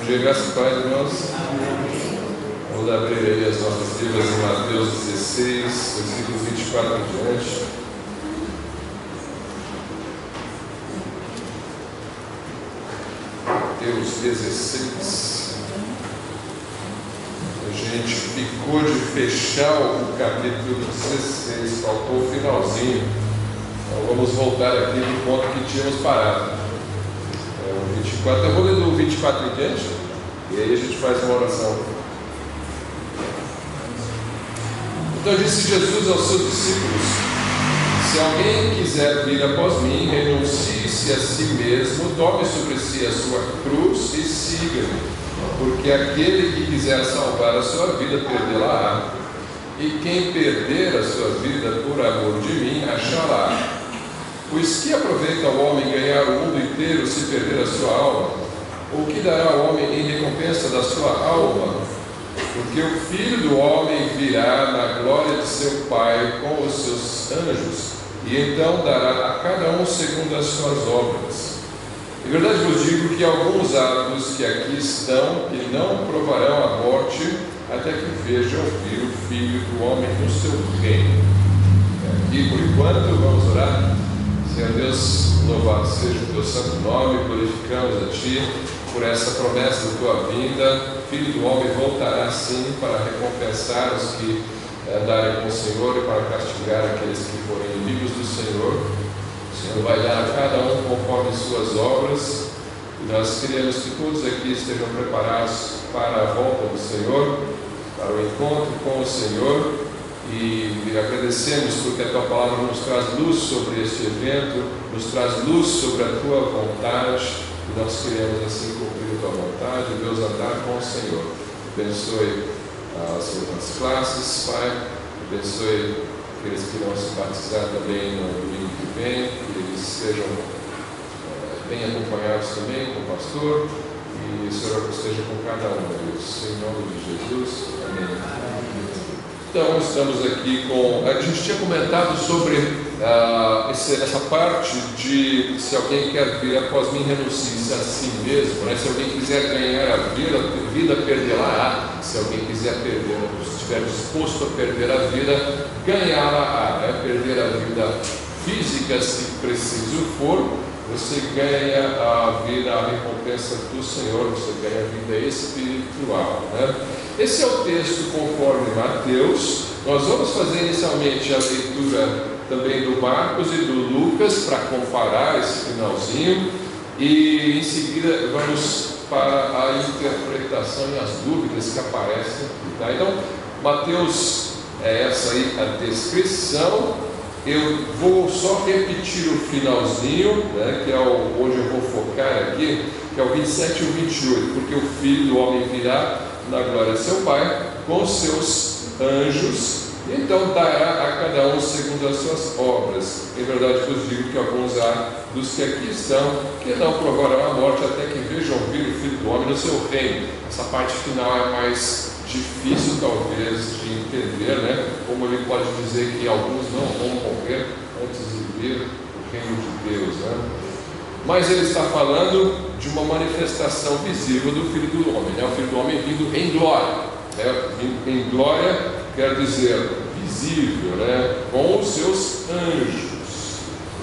Bom dia, graças e paz, irmãos. Vamos abrir aí as nossas Bíblias em Mateus 16, versículos 24 em diante. Mateus 16. A gente ficou de fechar o capítulo 16, faltou o finalzinho. Então vamos voltar aqui do ponto que tínhamos parado. O 24, eu vou ler do 24 em diante, e aí a gente faz uma oração. Então disse Jesus aos seus discípulos: se alguém quiser vir após mim, renuncie-se a si mesmo, tome sobre si a sua cruz e siga-me. Porque aquele que quiser salvar a sua vida, perdê-la-á. E quem perder a sua vida por amor de mim, achará. Pois que aproveita o homem ganhar o mundo inteiro se perder a sua alma? Ou que dará o homem em recompensa da sua alma? Porque o Filho do Homem virá na glória de seu Pai com os seus anjos, e então dará a cada um segundo as suas obras. Em verdade vos digo que alguns árabes que aqui estão, que não provarão a morte, até que vejam vir o Filho do Homem no seu reino. Aqui por enquanto, vamos orar. Senhor Deus, louvado seja o teu santo nome, glorificamos a Ti por essa promessa da tua vinda. O Filho do Homem voltará sim para recompensar os que andarem com o Senhor e para castigar aqueles que forem inimigos do Senhor. O Senhor vai dar a cada um conforme suas obras, e nós queremos que todos aqui estejam preparados para a volta do Senhor, para o encontro com o Senhor. E agradecemos porque a tua palavra nos traz luz sobre este evento, nos traz luz sobre a tua vontade, e nós queremos assim cumprir a tua vontade, Deus, andar com o Senhor. Abençoe as classes, Pai, abençoe aqueles que vão se batizar também no domingo que vem, que eles sejam bem acompanhados também com o pastor, e o Senhor esteja com cada um deles. Em nome de Jesus, amém. Então, estamos aqui com... A gente tinha comentado sobre essa parte de se alguém quer vir após mim, renuncie-se a si mesmo, né? Se alguém quiser ganhar a vida, perdê-la-á. Se alguém quiser perder, estiver disposto a perder a vida, ganhá-la-á, né? Perder a vida física, se preciso for, você ganha a vida, a recompensa do Senhor, você ganha a vida espiritual, né? Esse é o texto conforme Mateus. Nós vamos fazer inicialmente a leitura também do Marcos e do Lucas para comparar esse finalzinho, e em seguida vamos para a interpretação e as dúvidas que aparecem aqui, tá? Então, Mateus é essa aí a descrição. Eu vou só repetir o finalzinho, né, que é onde eu vou focar aqui, que é o 27 e o 28, porque o Filho do Homem virá na glória de seu Pai com seus anjos, então dará a cada um segundo as suas obras. Em verdade vos digo que alguns há dos que aqui estão que não provarão a morte até que vejam vir o Filho do Homem no seu reino. Essa parte final é mais difícil talvez de entender, né? Como ele pode dizer que alguns não vão morrer antes de ver o reino de Deus, né? Mas ele está falando de uma manifestação visível do Filho do Homem, né? O Filho do Homem vindo em glória, né? Vindo em glória quer dizer visível, né? Com os seus anjos,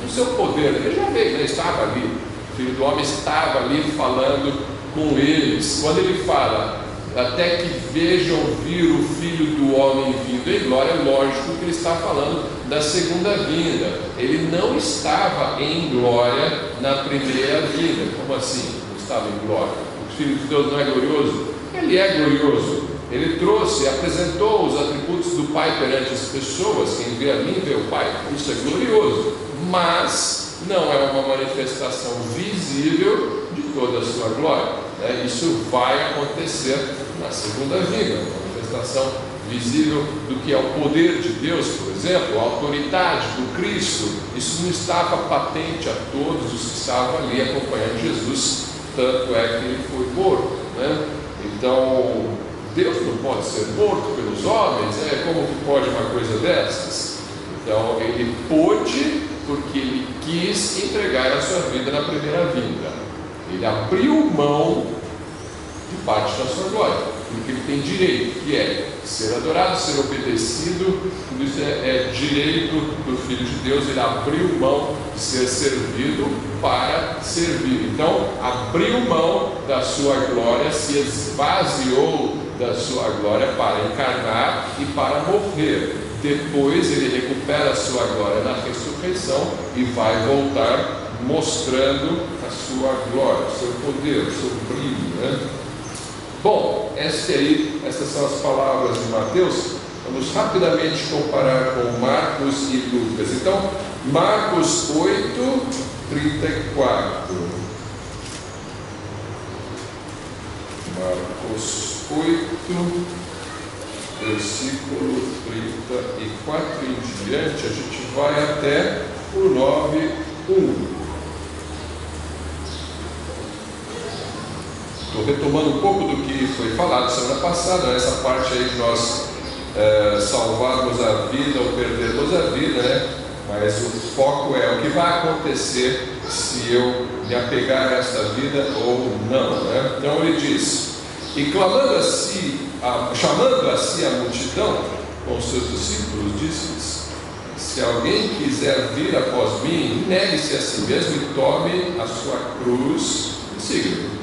o seu poder. Ele já veio, né? Estava ali, o Filho do Homem estava ali falando com eles. Quando ele fala até que vejam vir o Filho do Homem vindo em glória, é lógico que ele está falando da segunda vinda. Ele não estava em glória na primeira vinda. Como assim? Não estava em glória? O Filho de Deus não é glorioso? Ele é glorioso. Ele trouxe, apresentou os atributos do Pai perante as pessoas. Quem vê a mim vê o Pai. Isso é glorioso. Mas não é uma manifestação visível de toda a sua glória, né? Isso vai acontecer na segunda vinda, uma manifestação visível do que é o poder de Deus, por exemplo, a autoridade do Cristo. Isso não estava patente a todos os que estavam ali acompanhando Jesus, tanto é que ele foi morto, né? Então, Deus não pode ser morto pelos homens, né? Como que pode uma coisa dessas? Então, ele pôde porque ele quis entregar a sua vida na primeira vinda. Ele abriu mão de parte da sua glória, porque ele tem direito, que é ser adorado, ser obedecido. Tudo isso é direito do Filho de Deus. Ele abriu mão de ser servido para servir. Então, abriu mão da sua glória, se esvaziou da sua glória para encarnar e para morrer. Depois ele recupera a sua glória na ressurreição e vai voltar mostrando a sua glória, o seu poder, o seu brilho, né? Bom, essas são as palavras de Mateus. Vamos rapidamente comparar com Marcos e Lucas. Então, Marcos 8, 34. Marcos 8, versículo 34 em diante, a gente vai até o 9, 1. Estou retomando um pouco do que foi falado semana passada, nessa parte aí de nós salvarmos a vida ou perdermos a vida, né? Mas o foco é o que vai acontecer se eu me apegar a esta vida ou não, né? Então ele diz: e chamando a si a multidão com os seus discípulos, disse-lhes: se alguém quiser vir após mim, negue-se a si mesmo e tome a sua cruz e siga-me.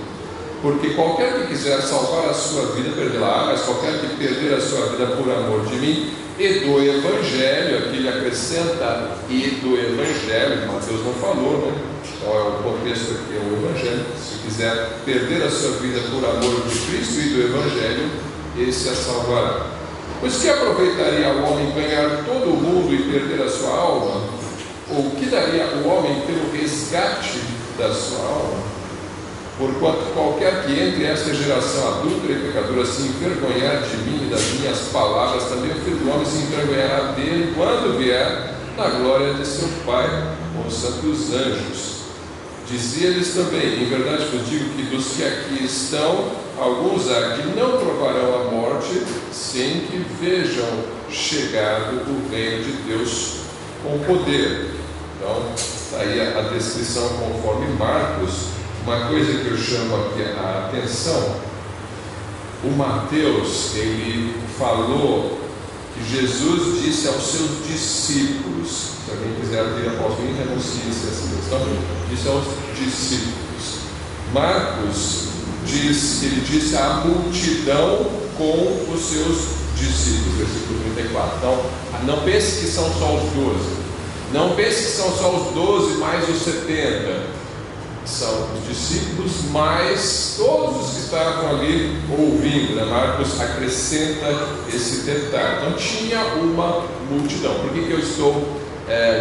Porque qualquer que quiser salvar a sua vida, perderá, mas qualquer que perder a sua vida por amor de mim e do Evangelho, aqui ele acrescenta e do Evangelho, Mateus não falou, né? Então é o contexto aqui, é o Evangelho. Se quiser perder a sua vida por amor de Cristo e do Evangelho, esse a salvará. Pois que aproveitaria o homem ganhar todo o mundo e perder a sua alma? Ou que daria o homem pelo resgate da sua alma? Porquanto qualquer que entre esta geração adúltera e pecadora se envergonhar de mim e das minhas palavras, também o Filho do Homem se envergonhará dele quando vier na glória de seu Pai com os santos anjos. Dizia-lhes também: em verdade vos digo que dos que aqui estão, alguns há que não provarão a morte, sem que vejam chegado o reino de Deus com poder. Então, está aí a descrição conforme Marcos. Uma coisa que eu chamo aqui a atenção: o Mateus, ele falou que Jesus disse aos seus discípulos, se alguém quiser vir após mim, renuncie-se a si mesmo. Então, disse aos discípulos. Marcos diz que ele disse à multidão com os seus discípulos, versículo 34. Então, não pense que são só os 12, não pense que são só os 12 mais os 70. São os discípulos mais todos os que estavam ali ouvindo, né? Marcos acrescenta esse detalhe. Então tinha uma multidão. Por que eu estou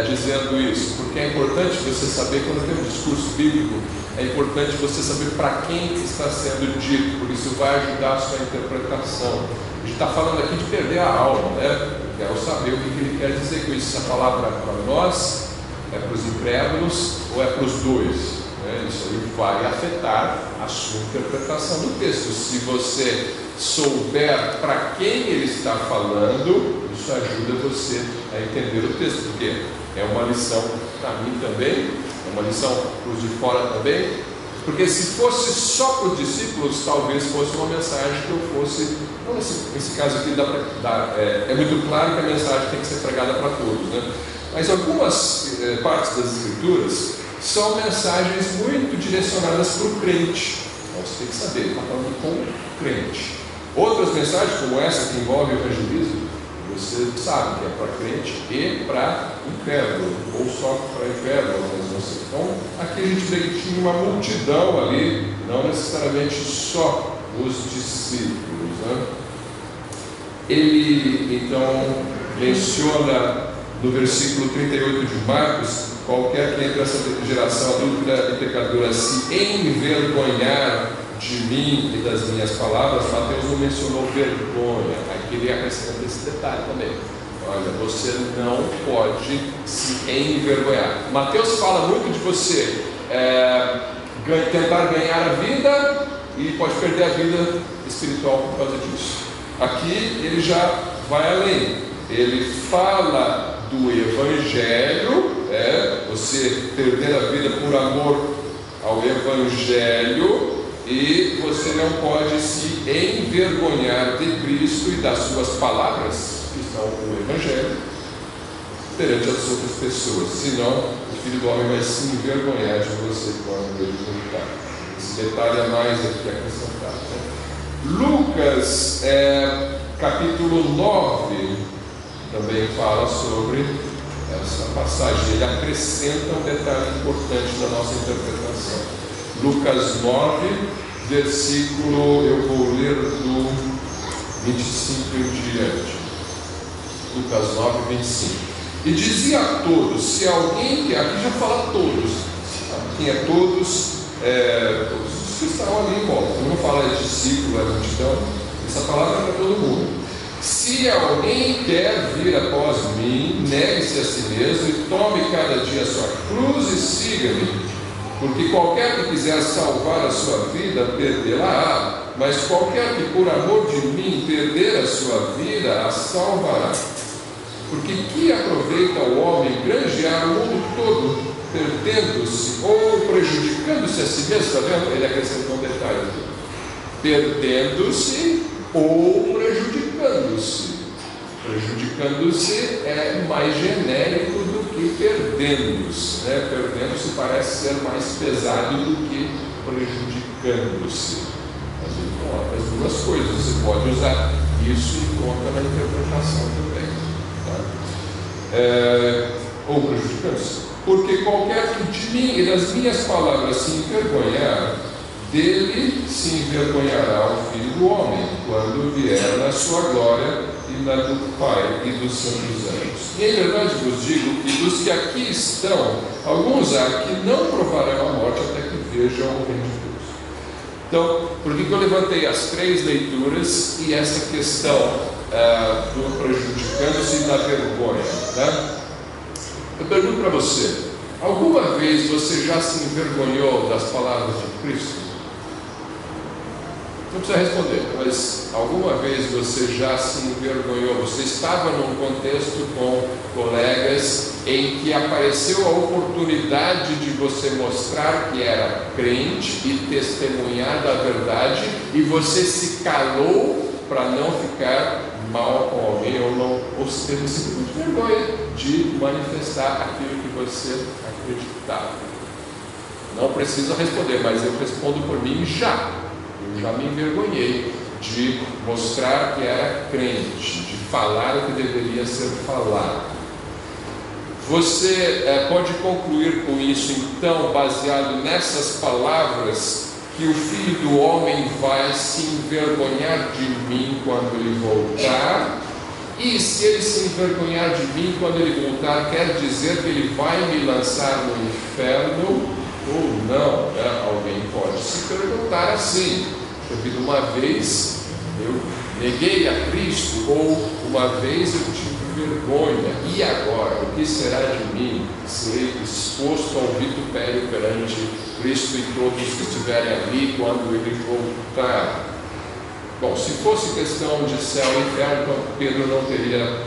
dizendo isso? Porque é importante você saber, quando tem um discurso bíblico, é importante você saber para quem está sendo dito, porque isso vai ajudar a sua interpretação. A gente está falando aqui de perder a alma, né? Eu quero saber o que ele quer dizer com isso. Essa palavra é para nós, é para os incrédulos ou é para os dois? Isso aí vai afetar a sua interpretação do texto. Se você souber para quem ele está falando, isso ajuda você a entender o texto, porque é uma lição para mim também, é uma lição para os de fora também, porque se fosse só para os discípulos, talvez fosse uma mensagem que eu fosse, não nesse caso aqui é muito claro que a mensagem tem que ser pregada para todos, né? Mas algumas partes das Escrituras são mensagens muito direcionadas para o crente. Então você tem que saber, ele está falando com o crente. Outras mensagens, como essa que envolve o evangelismo, você sabe que é para crente e para incrédulo, ou só para incrédulo. Então, aqui a gente vê que tinha uma multidão ali, não necessariamente só os discípulos, né? Ele então menciona no versículo 38 de Marcos: qualquer que entre essa geração adúltera e pecadora se envergonhar de mim e das minhas palavras. Mateus não mencionou vergonha, aqui ele acrescenta esse detalhe também. Olha, você não pode se envergonhar. Mateus fala muito de você tentar ganhar a vida e pode perder a vida espiritual por causa disso. Aqui ele já vai além, ele fala do Evangelho, você perder a vida por amor ao Evangelho, e você não pode se envergonhar de Cristo e das suas palavras, que são o Evangelho, perante as outras pessoas. Senão, o Filho do Homem vai se envergonhar de você quando ele voltar. Esse detalhe a mais aqui acrescentado, né? Lucas, capítulo 9, também fala sobre essa passagem. Ele acrescenta um detalhe importante na nossa interpretação. Lucas 9, versículo, eu vou ler do 25 em diante. Lucas 9, 25. E dizia a todos, se alguém que aqui já fala todos, quem é todos? Todos os que estavam ali em volta. Não fala discípulo, é multidão. Essa palavra é para todo mundo. Se alguém quer vir após mim, negue-se a si mesmo e tome cada dia a sua cruz e siga-me. Porque qualquer que quiser salvar a sua vida, perdê-la-á. Mas qualquer que por amor de mim perder a sua vida, a salvará. Porque que aproveita o homem granjear o mundo todo, perdendo-se ou prejudicando-se a si mesmo? Está vendo? Ele acrescentou um detalhe aqui. Perdendo-se ou prejudicando-se. Prejudicando-se é mais genérico do que perdendo-se, né? Perdendo-se parece ser mais pesado do que prejudicando-se. Mas ele coloca as duas coisas. Você pode usar isso em conta na interpretação também, tá? Ou prejudicando-se. Porque qualquer que de mim e das minhas palavras se envergonhar, dele se envergonhará o Filho do Homem, quando vier na sua glória e na do Pai e dos santos anjos. E em verdade vos digo que dos que aqui estão, alguns há que não provarão a morte até que vejam o reino de Deus. Então, por que eu levantei as três leituras e essa questão do prejudicando-se e da vergonha, né? Eu pergunto para você, alguma vez você já se envergonhou das palavras de Cristo? Não precisa responder, mas alguma vez você já se envergonhou? Você estava num contexto com colegas em que apareceu a oportunidade de você mostrar que era crente e testemunhar da verdade, e você se calou para não ficar mal com alguém ou se teve simplesmente vergonha de manifestar aquilo que você acreditava. Não precisa responder, mas eu respondo por mim já. Eu já me envergonhei de mostrar que era crente, de falar o que deveria ser falado. Você pode concluir com isso, então, baseado nessas palavras, que o Filho do Homem vai se envergonhar de mim quando ele voltar. E se ele se envergonhar de mim quando ele voltar, quer dizer que ele vai me lançar no inferno ou não, né? Alguém pode se perguntar assim: uma vez eu neguei a Cristo, ou uma vez eu tive vergonha, e agora? O que será de mim? Serei exposto ao vitupério perante Cristo e todos que estiverem ali quando ele voltar. Bom, se fosse questão de céu e inferno, então Pedro não teria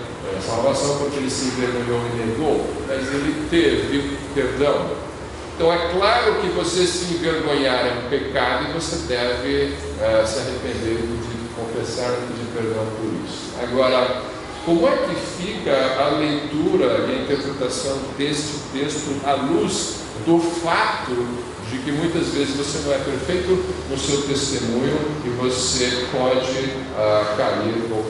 salvação, porque ele se envergonhou e negou, mas ele teve perdão. Então é claro que você se envergonhar é um pecado e você deve se arrepender de confessar e pedir perdão por isso. Agora, como é que fica a leitura e a interpretação deste texto à luz do fato de que muitas vezes você não é perfeito no seu testemunho e você pode cair, ou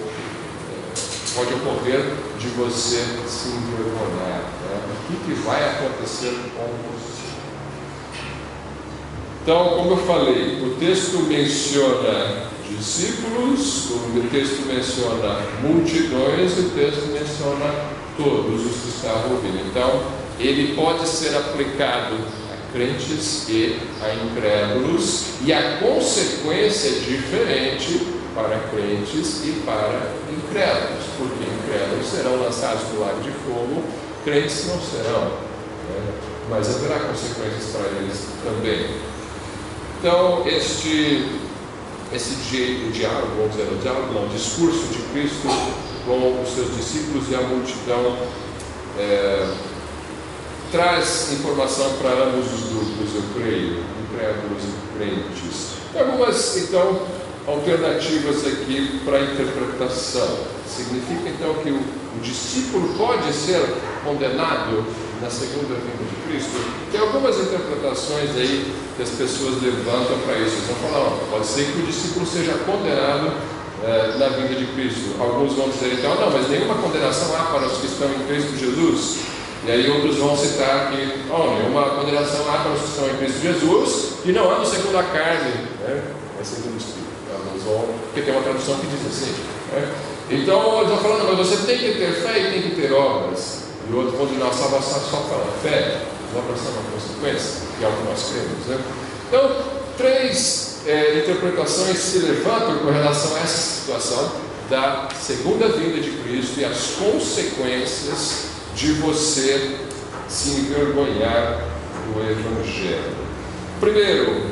pode ocorrer de você se envergonhar, né? O que vai acontecer com você? Então, como eu falei, o texto menciona discípulos, o texto menciona multidões, o texto menciona todos os que estavam ouvindo. Então, ele pode ser aplicado a crentes e a incrédulos, e a consequência é diferente para crentes e para incrédulos, porque incrédulos serão lançados no lago de fogo, crentes não serão, né? Mas haverá consequências para eles também. Então, esse diálogo, vamos dizer, o discurso de Cristo com os seus discípulos e a multidão traz informação para ambos os grupos, eu creio, incrédulos e crentes. Tem algumas, então, alternativas aqui para a interpretação. Significa, então, que o discípulo pode ser condenado na segunda vinda de Cristo? Tem algumas interpretações aí que as pessoas levantam para isso. Eles vão falar, pode ser que o discípulo seja condenado na vinda de Cristo. Alguns vão dizer, então, não, mas nenhuma condenação há para os que estão em Cristo Jesus. E aí outros vão citar que, nenhuma condenação há para os que estão em Cristo Jesus e não andam segundo a carne, né? É segundo o Espírito. Porque tem uma tradução que diz assim, né? Então eles vão falando, mas você tem que ter fé e tem que ter obras. E outros vão dizer, não, a salvação é só pela fé, as obras são uma consequência, que é o que nós cremos, né? Então, três interpretações se levantam com relação a essa situação da segunda vinda de Cristo e as consequências de você se envergonhar do Evangelho. Primeiro,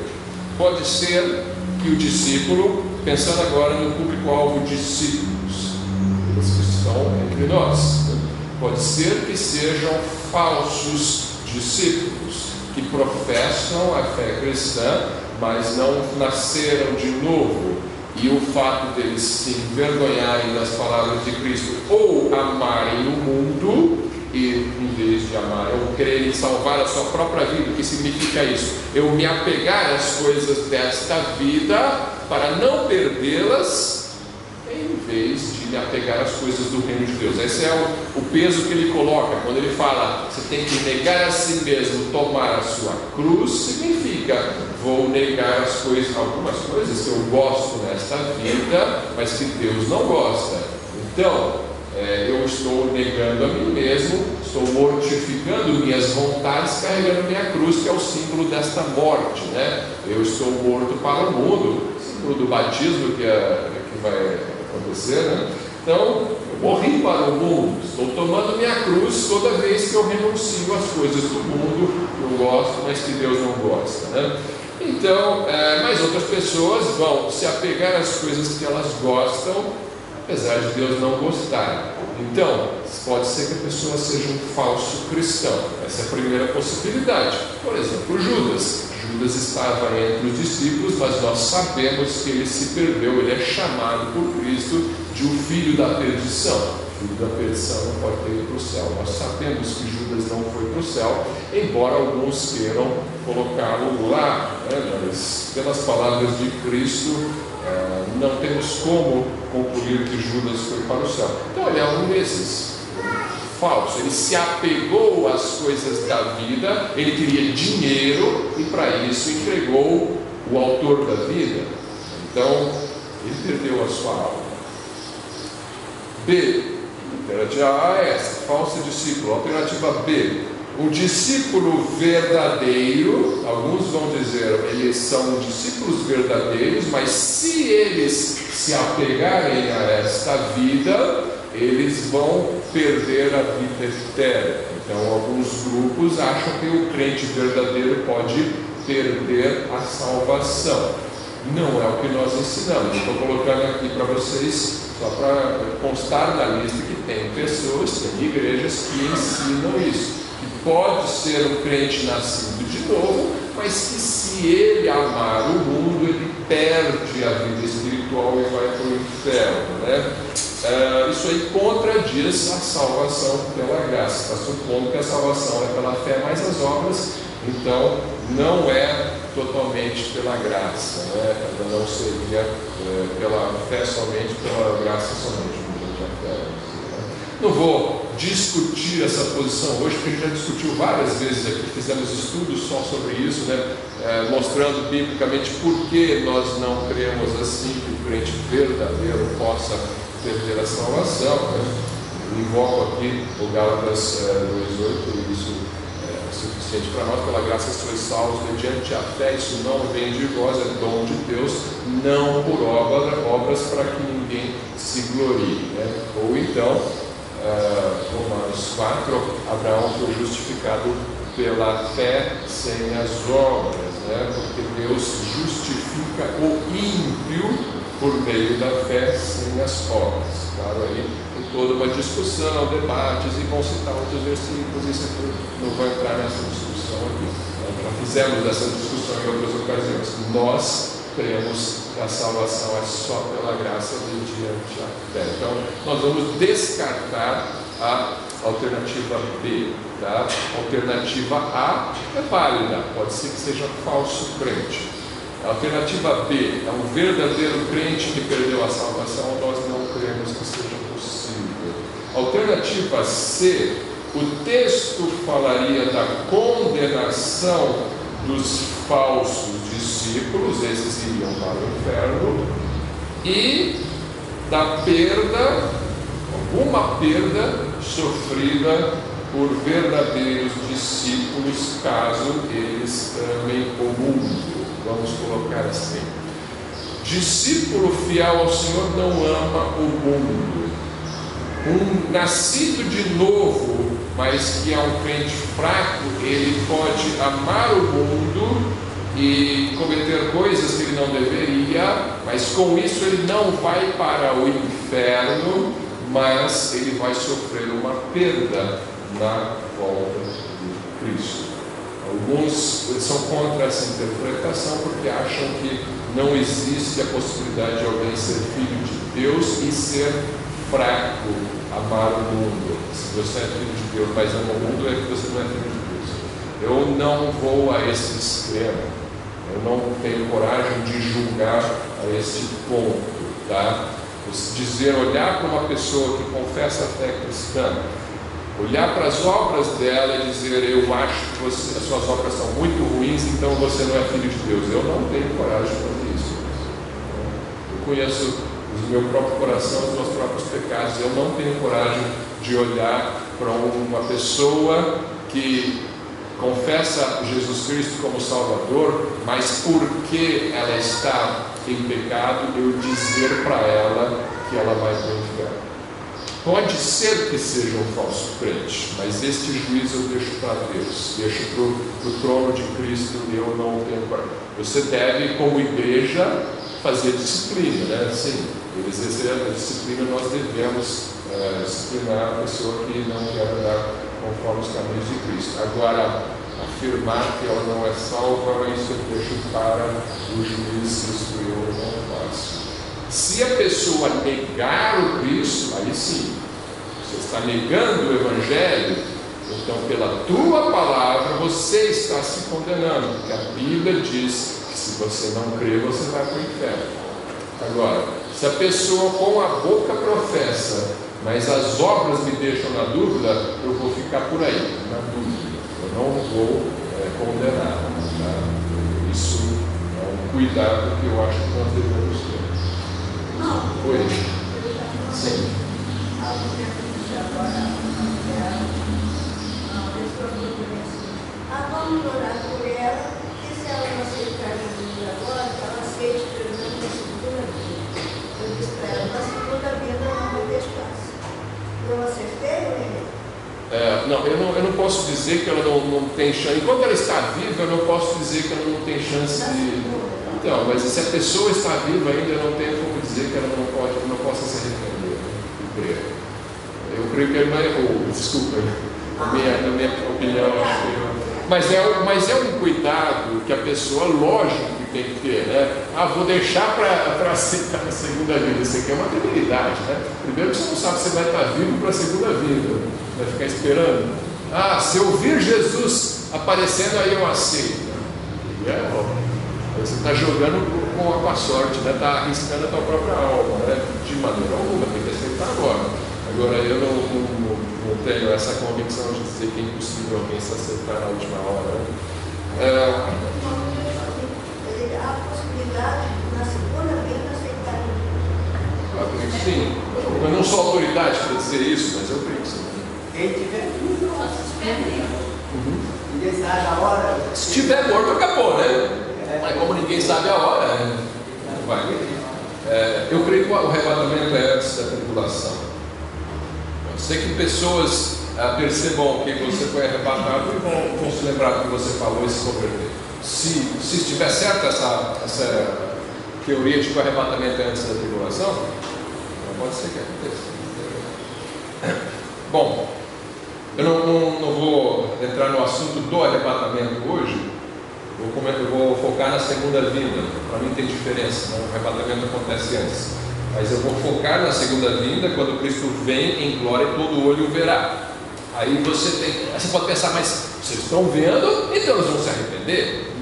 pode ser que o discípulo, pensando agora no público-alvo discípulos, eles que estão entre nós, pode ser que sejam falsos discípulos, que professam a fé cristã, mas não nasceram de novo. E o fato deles se envergonharem das palavras de Cristo ou amarem o mundo, e em vez de amar, ou quererem salvar a sua própria vida. O que significa isso? Eu me apegar às coisas desta vida para não perdê-las, em vez de me apegar às coisas do reino de Deus. Esse é o peso que ele coloca quando ele fala, você tem que negar a si mesmo, tomar a sua cruz. Significa, vou negar as coisas, algumas coisas que eu gosto nesta vida, mas que Deus não gosta. Então, eu estou negando a mim mesmo, estou mortificando minhas vontades, carregando minha cruz, que é o símbolo desta morte, né? Eu estou morto para o mundo, símbolo do batismo que vai acontecer, né? Então, eu morri para o mundo, estou tomando minha cruz toda vez que eu renuncio às coisas do mundo que eu gosto, mas que Deus não gosta, né? Então, mas outras pessoas vão se apegar às coisas que elas gostam, apesar de Deus não gostar. Então, pode ser que a pessoa seja um falso cristão. Essa é a primeira possibilidade. Por exemplo, Judas. Judas estava entre os discípulos, mas nós sabemos que ele se perdeu. Ele é chamado por Cristo de o filho da perdição. O filho da perdição não pode ter ido para o céu. Nós sabemos que Judas não foi para o céu, embora alguns queiram colocá-lo lá, né? Mas pelas palavras de Cristo, não temos como concluir que Judas foi para o céu. Então ele é um desses falso. Ele se apegou às coisas da vida, ele queria dinheiro e para isso entregou o autor da vida. Então ele perdeu a sua alma. B, alternativa A é essa, falso discípulo. Alternativa B, o discípulo verdadeiro. Alguns vão dizer, eles são discípulos verdadeiros, mas se eles se apegarem a esta vida, eles vão perder a vida eterna. Então, alguns grupos acham que o crente verdadeiro pode perder a salvação. Não é o que nós ensinamos. Estou colocando aqui para vocês, só para constar na lista, que tem pessoas, tem igrejas que ensinam isso. Pode ser um crente nascido de novo, mas que se ele amar o mundo, ele perde a vida espiritual e vai para o inferno, né? Isso aí contradiz a salvação pela graça. Está supondo que a salvação é pela fé mais as obras, então não é totalmente pela graça, né? Não seria pela fé somente, pela graça somente. Não vou discutir essa posição hoje, porque a gente já discutiu várias vezes aqui, fizemos estudos só sobre isso, né? Mostrando biblicamente por que nós não cremos assim que o crente verdadeiro possa perder a salvação, né? Invoco aqui o Gálatas 2:8, e isso é suficiente para nós. Pela graça sois salvos mediante a fé, isso não vem de vós, é dom de Deus, não por obras para que ninguém se glorie, né? Ou então, Romanos 4, Abraão foi justificado pela fé sem as obras, né? Porque Deus justifica o ímpio por meio da fé sem as obras. Claro, aí tem toda uma discussão, debates, e vão citar outros versículos, e isso não vai entrar nessa discussão aqui. Já fizemos essa discussão em outras ocasiões. Nós cremos que a salvação é só pela graça mediante a fé. Então, nós vamos descartar a alternativa B. Tá? A alternativa A é válida, pode ser que seja falso crente. A alternativa B é um verdadeiro crente que perdeu a salvação. Nós não cremos que seja possível. A alternativa C, o texto falaria da condenação dos falsos discípulos, esses iriam para o inferno, e da perda, alguma perda sofrida por verdadeiros discípulos, caso eles amem o mundo. Vamos colocar assim: discípulo fiel ao Senhor não ama o mundo. Um nascido de novo, mas que é um crente fraco, ele pode amar o mundo e cometer coisas que ele não deveria, mas com isso ele não vai para o inferno, mas ele vai sofrer uma perda na volta de Cristo. Alguns são contra essa interpretação porque acham que não existe a possibilidade de alguém ser filho de Deus e ser fraco, amar o mundo. Se você é filho de Deus, mas ama o mundo, é que você não é filho de Deus. Eu não vou a esse extremo. Eu não tenho coragem de julgar a esse ponto, tá? Dizer, olhar para uma pessoa que confessa a fé cristã, olhar para as obras dela e dizer, eu acho que as suas obras são muito ruins, então você não é filho de Deus. Eu não tenho coragem de fazer isso. Eu conheço o meu próprio coração, os meus próprios pecados. Eu não tenho coragem de olhar para uma pessoa que confessa Jesus Cristo como Salvador, mas porque ela está em pecado, eu dizer para ela que ela vai para o inferno. Pode ser que seja um falso crente, mas este juízo eu deixo para Deus, deixo para o trono de Cristo. Eu não tenho coragem. Você deve, como igreja, fazer disciplina, né? Sim, eles exercem a disciplina, nós devemos disciplinar a pessoa que não quer andar conforme os caminhos de Cristo. Agora, afirmar que ela não é salva, isso eu deixo para o juiz, isso eu não faço. Se a pessoa negar o Cristo, aí sim, você está negando o Evangelho, então pela tua palavra você está se condenando, porque a Bíblia diz que se você não crer, você vai para o inferno. Agora, se a pessoa com a boca professa, mas as obras me deixam na dúvida, eu vou ficar por aí, na dúvida. Eu não vou condenar. Tá? Isso é um cuidado que eu acho que nós devemos ter. Oi? Sim. Vamos orar por ela, e se ela não aceitar Jesus agora, ela aceite pelo menos na segunda vida. Eu disse para ela, na segunda vida não vai ter espaço. Eu acertei ou errei? Não, eu não posso dizer que ela não tem chance. Enquanto ela está viva, eu não posso dizer que ela não tem chance de. Então, mas se a pessoa está viva ainda, eu não tenho como dizer que ela não possa se arrepender. Eu creio que a irmã errou, desculpa, na minha opinião, acho que mas é um cuidado que a pessoa, lógico, que tem que ter, né? Vou deixar para aceitar a segunda vida. Isso aqui é uma debilidade, né? Primeiro que você não sabe se você vai estar vivo para a segunda vida, vai ficar esperando. Se eu vir Jesus aparecendo, aí eu aceito. Você está jogando com a sorte, né? Está arriscando a tua própria alma, né? De maneira alguma, tem que aceitar agora. Agora, eu não tenho essa convicção de dizer que é impossível alguém se acertar na última hora. Há a possibilidade de, na segunda vida, aceitar. Sim, eu não sou autoridade para dizer isso, mas eu creio que sim. Quem tiver ninguém sabe a hora. Se estiver morto, acabou, né? Mas como ninguém sabe a hora, vai. Eu creio que o arrebatamento é antes da tribulação. Pode ser que pessoas percebam que você foi arrebatado e vão se lembrar do que você falou e se converter. Se estiver certa teoria de que o arrebatamento é antes da tribulação? Não pode ser que aconteça. Bom, eu não vou entrar no assunto do arrebatamento hoje. Eu vou focar na segunda vinda. Para mim tem diferença, né? O arrebatamento acontece antes. Mas eu vou focar na segunda vinda, quando Cristo vem em glória e todo olho o verá. Aí você pode pensar, mas vocês estão vendo, então eles vão se arrepender?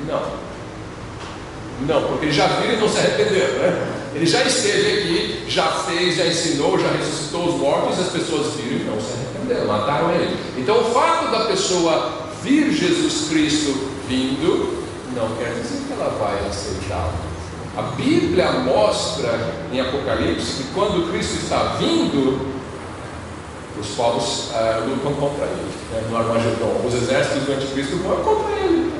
Não, porque eles já viram e não se arrependeram, né? Ele já esteve aqui, já fez, já ensinou, já ressuscitou os mortos, e as pessoas viram e não se arrependeram, mataram ele. Então o fato da pessoa vir Jesus Cristo vindo, não quer dizer que ela vai aceitá-lo. A Bíblia mostra em Apocalipse que quando Cristo está vindo, os povos lutam contra ele, né? No Armagedon, os exércitos do anticristo vão contra ele.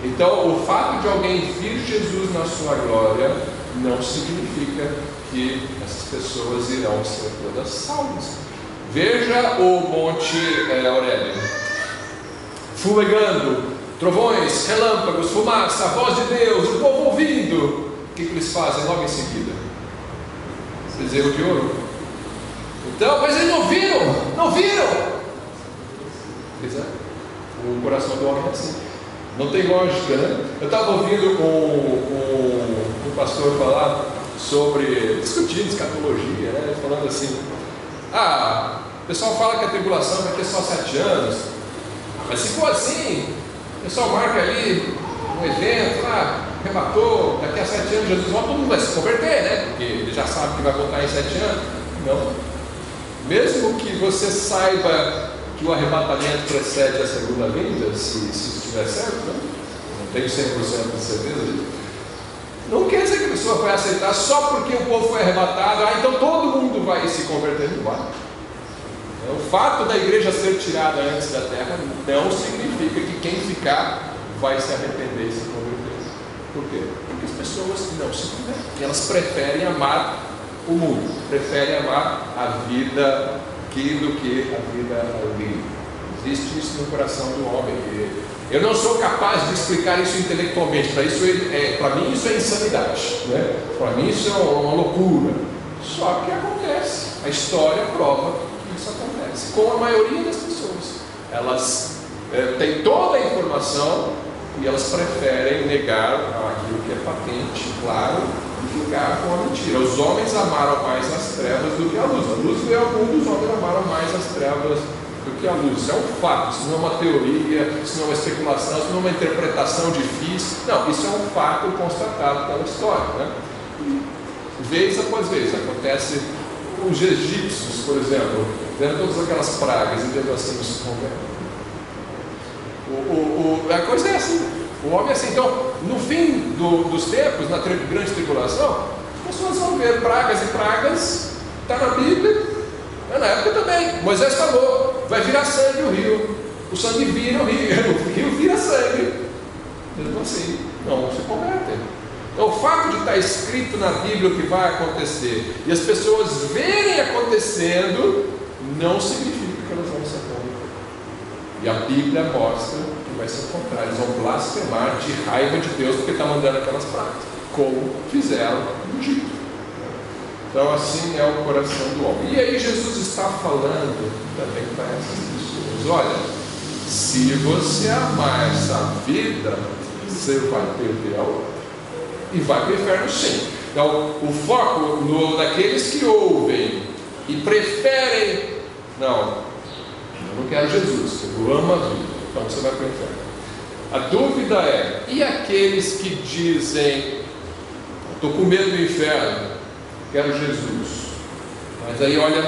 Então o fato de alguém vir Jesus na sua glória não significa que essas pessoas irão ser todas salvas. Veja o Monte Aurélio, fumegando, trovões, relâmpagos, fumaça, a voz de Deus, o povo ouvindo. O que eles fazem logo em seguida? Bezerro de ouro. Então, mas eles não viram. Pois é, o coração do homem é assim. Não tem lógica, né? Eu estava ouvindo um pastor falar discutindo escatologia, né? Falando assim, o pessoal fala que a tribulação vai ter só 7 anos, mas se for assim, o pessoal marca ali um evento, arrebatou, daqui a 7 anos Jesus volta, todo mundo vai se converter, né? Porque ele já sabe que vai voltar em 7 anos. Não. Mesmo que você saiba que o arrebatamento precede a segunda vinda, se estiver certo, né? Não tenho 100% de certeza disso. Não quer dizer que a pessoa vai aceitar só porque o povo foi arrebatado, então todo mundo vai se converter. Não vai. O fato da igreja ser tirada antes da terra não significa que quem ficar vai se arrepender e se converter. Por quê? Porque as pessoas não se convertem. Elas preferem amar o mundo, preferem amar a vida aqui do que a vida ali. Existe isso no coração do homem. Eu não sou capaz de explicar isso intelectualmente. Para mim isso é insanidade, né? Para mim isso é uma loucura. Só que acontece. A história prova que isso acontece com a maioria das pessoas. Elas têm toda a informação e elas preferem negar aquilo que é patente, claro, e ficar com a mentira. Os homens amaram mais as trevas do que a luz. A luz veio ao mundo, os homens amaram mais as trevas do que a luz. Isso é um fato, isso não é uma teoria, isso não é uma especulação, isso não é uma interpretação difícil. Não, isso é um fato constatado pela história, né? E vez após vez acontece com os egípcios, por exemplo, vendo todas aquelas pragas e vendo assim os convertem. A coisa é assim, o homem é assim. Então, no fim dos tempos, na grande tribulação, as pessoas vão ver pragas e pragas, está na Bíblia, na época também. Moisés falou: vai virar sangue o rio, o sangue vira o rio vira sangue. Mesmo assim, não se convertem. Então, o fato de estar escrito na Bíblia o que vai acontecer e as pessoas verem acontecendo, não significa que elas vão se converter. E a Bíblia mostra que vai ser o contrário. Eles vão blasfemar de raiva de Deus porque está mandando aquelas pragas, como fizeram no Egito. Então assim é o coração do homem. E aí Jesus está falando também para essas pessoas: olha, se você amar essa vida, você vai perder a outra. E vai para o inferno sim. Então o foco naqueles que ouvem e preferem, eu não quero Jesus, eu amo a vida, então você vai para o inferno. A dúvida é: e aqueles que dizem, estou com medo do inferno, quero Jesus, mas aí olha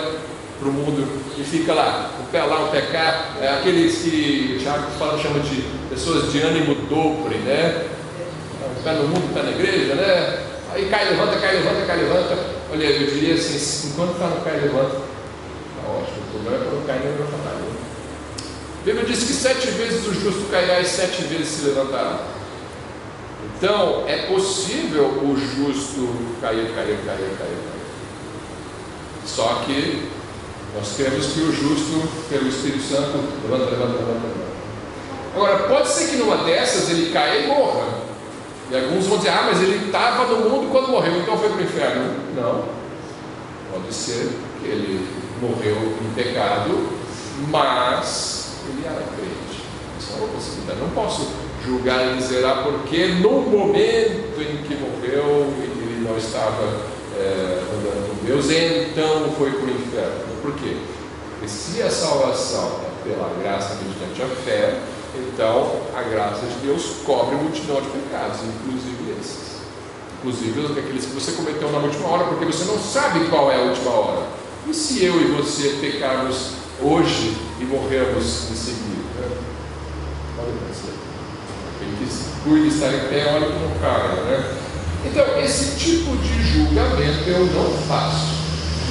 para o mundo e fica lá, um pé lá, um pé cá, aqueles que Tiago chama de pessoas de ânimo dobre, né? Um pé no mundo, um pé na igreja, né? Aí cai, levanta, cai, levanta, cai, levanta. Olha, eu diria assim, enquanto está no cai, levanta, está ótimo. O problema é quando cai, não levanta mais. A Bíblia diz que 7 vezes o justo cairá e 7 vezes se levantará. Então, é possível o justo cair. Só que nós cremos que o justo, pelo Espírito Santo, levanta. Agora, pode ser que numa dessas ele caia e morra. E alguns vão dizer, mas ele estava no mundo quando morreu, então foi para o inferno. Não, pode ser que ele morreu em pecado, mas ele era crente. Isso é uma possibilidade. Não posso julgar e dizer, porque no momento em que morreu ele não estava andando com Deus, então foi para o inferno. Por quê? Porque se a salvação é pela graça mediante a fé, então a graça de Deus cobre multidão de pecados, inclusive esses. Inclusive aqueles que você cometeu na última hora, porque você não sabe qual é a última hora. E se eu e você pecarmos hoje e morrermos em seguida? Pode acontecer. Aquele que cuida de estar em pé, olha que não caia, né? Então, esse tipo de julgamento eu não faço.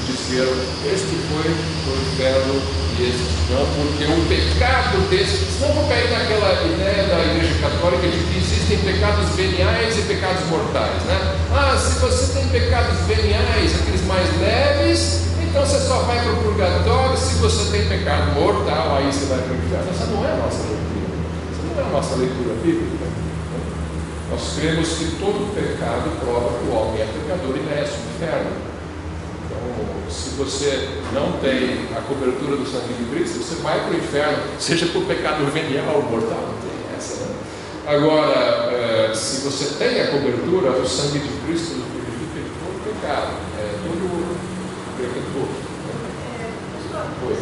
De dizer, este foi o inferno e este não, porque o pecado desse, senão vou cair naquela ideia da Igreja Católica de que existem pecados veniais e pecados mortais, né? Se você tem pecados veniais, aqueles mais leves, então você só vai para o purgatório. Se você tem pecado mortal, aí você vai para o inferno. Essa não é a nossa leitura. Essa não é a nossa leitura bíblica. Nós cremos que todo pecado prova que o homem é pecador e merece o inferno. Então, se você não tem a cobertura do sangue de Cristo, você vai para o inferno, seja por pecado venial ou mortal, não tem essa, né? Agora, se você tem a cobertura, o sangue de Cristo purifica de todo pecado, todo pecador. Foi.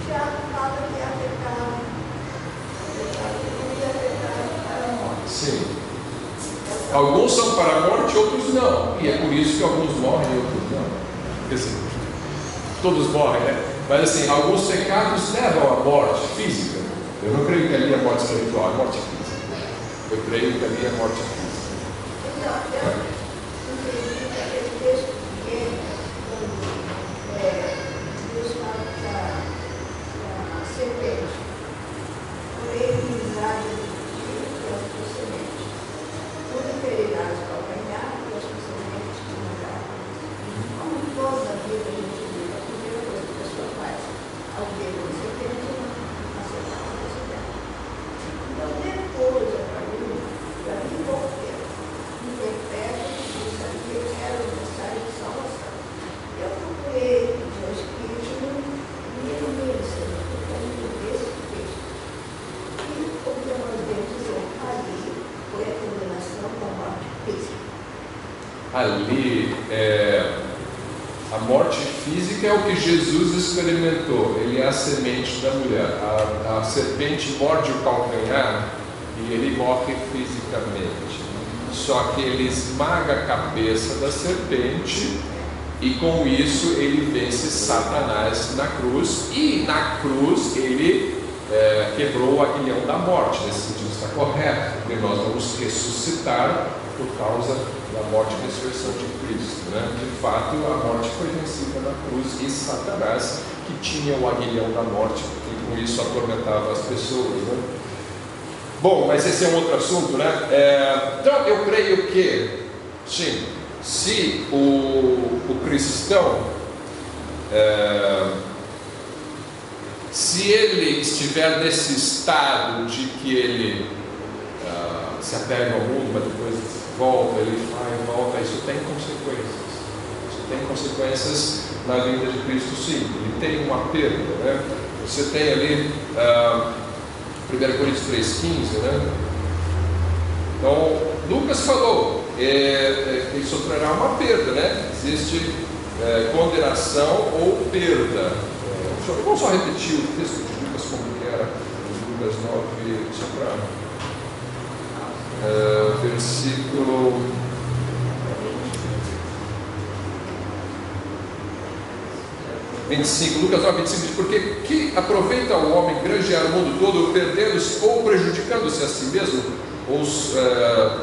Tiago fala que há pecado que pecado para a morte. Sim. Alguns são para a morte, outros não. E é por isso que alguns morrem e outros não. Quer dizer, todos morrem, né? Mas assim, alguns pecados levam à morte física. Eu não creio que ali é a morte espiritual, é a morte física. Eu creio que ali é a morte física. Então, eu entendi que aquele texto que Deus fala da serpente. Porém, inimizade do filho que é a sua semente. Tudo ferirás o calcanhar e as suas sementes te mandarão. Como toda a vida a gente vive, a primeira coisa que a pessoa faz ao ver uma serpente é acertar com a serpente. Então, depois, para mim, qualquer interpreta que isso aqui era uma mensagem de salvação. Eu procurei pedir ao Espírito me ilumine, Senhor, por causa desse texto. E o que nós devemos dizer ali foi a condenação da morte física. Ali, a morte física é o que Jesus experimentou. Ele é a semente da mulher. A serpente morde o calcanhar e ele morre fisicamente. Só que ele esmaga a cabeça da serpente e com isso ele vence Satanás na cruz. E na cruz ele quebrou o aguilhão da morte. Nesse sentido está correto, porque nós vamos ressuscitar por causa da morte e ressurreição de Cristo, né? De fato, a morte foi vencida na cruz e Satanás, que tinha o aguilhão da morte, e com isso atormentava as pessoas, né? Bom, mas esse é um outro assunto, né? Então, eu creio que, sim, se o cristão, se ele estiver nesse estado de que ele se apega ao mundo, mas depois volta, ele vai e volta, isso tem consequências. Isso tem consequências na vinda de Cristo, sim. Ele tem uma perda, né? Você tem ali 1 Coríntios 3,15, né? Então, Lucas falou, ele sofrerá uma perda, né? Existe condenação ou perda. Vamos só repetir o texto de Lucas como que era, Lucas 9, só para... versículo 25, Lucas 9, 25 diz: porque que aproveita o homem granjear o mundo todo, perdendo-se ou prejudicando-se a si mesmo?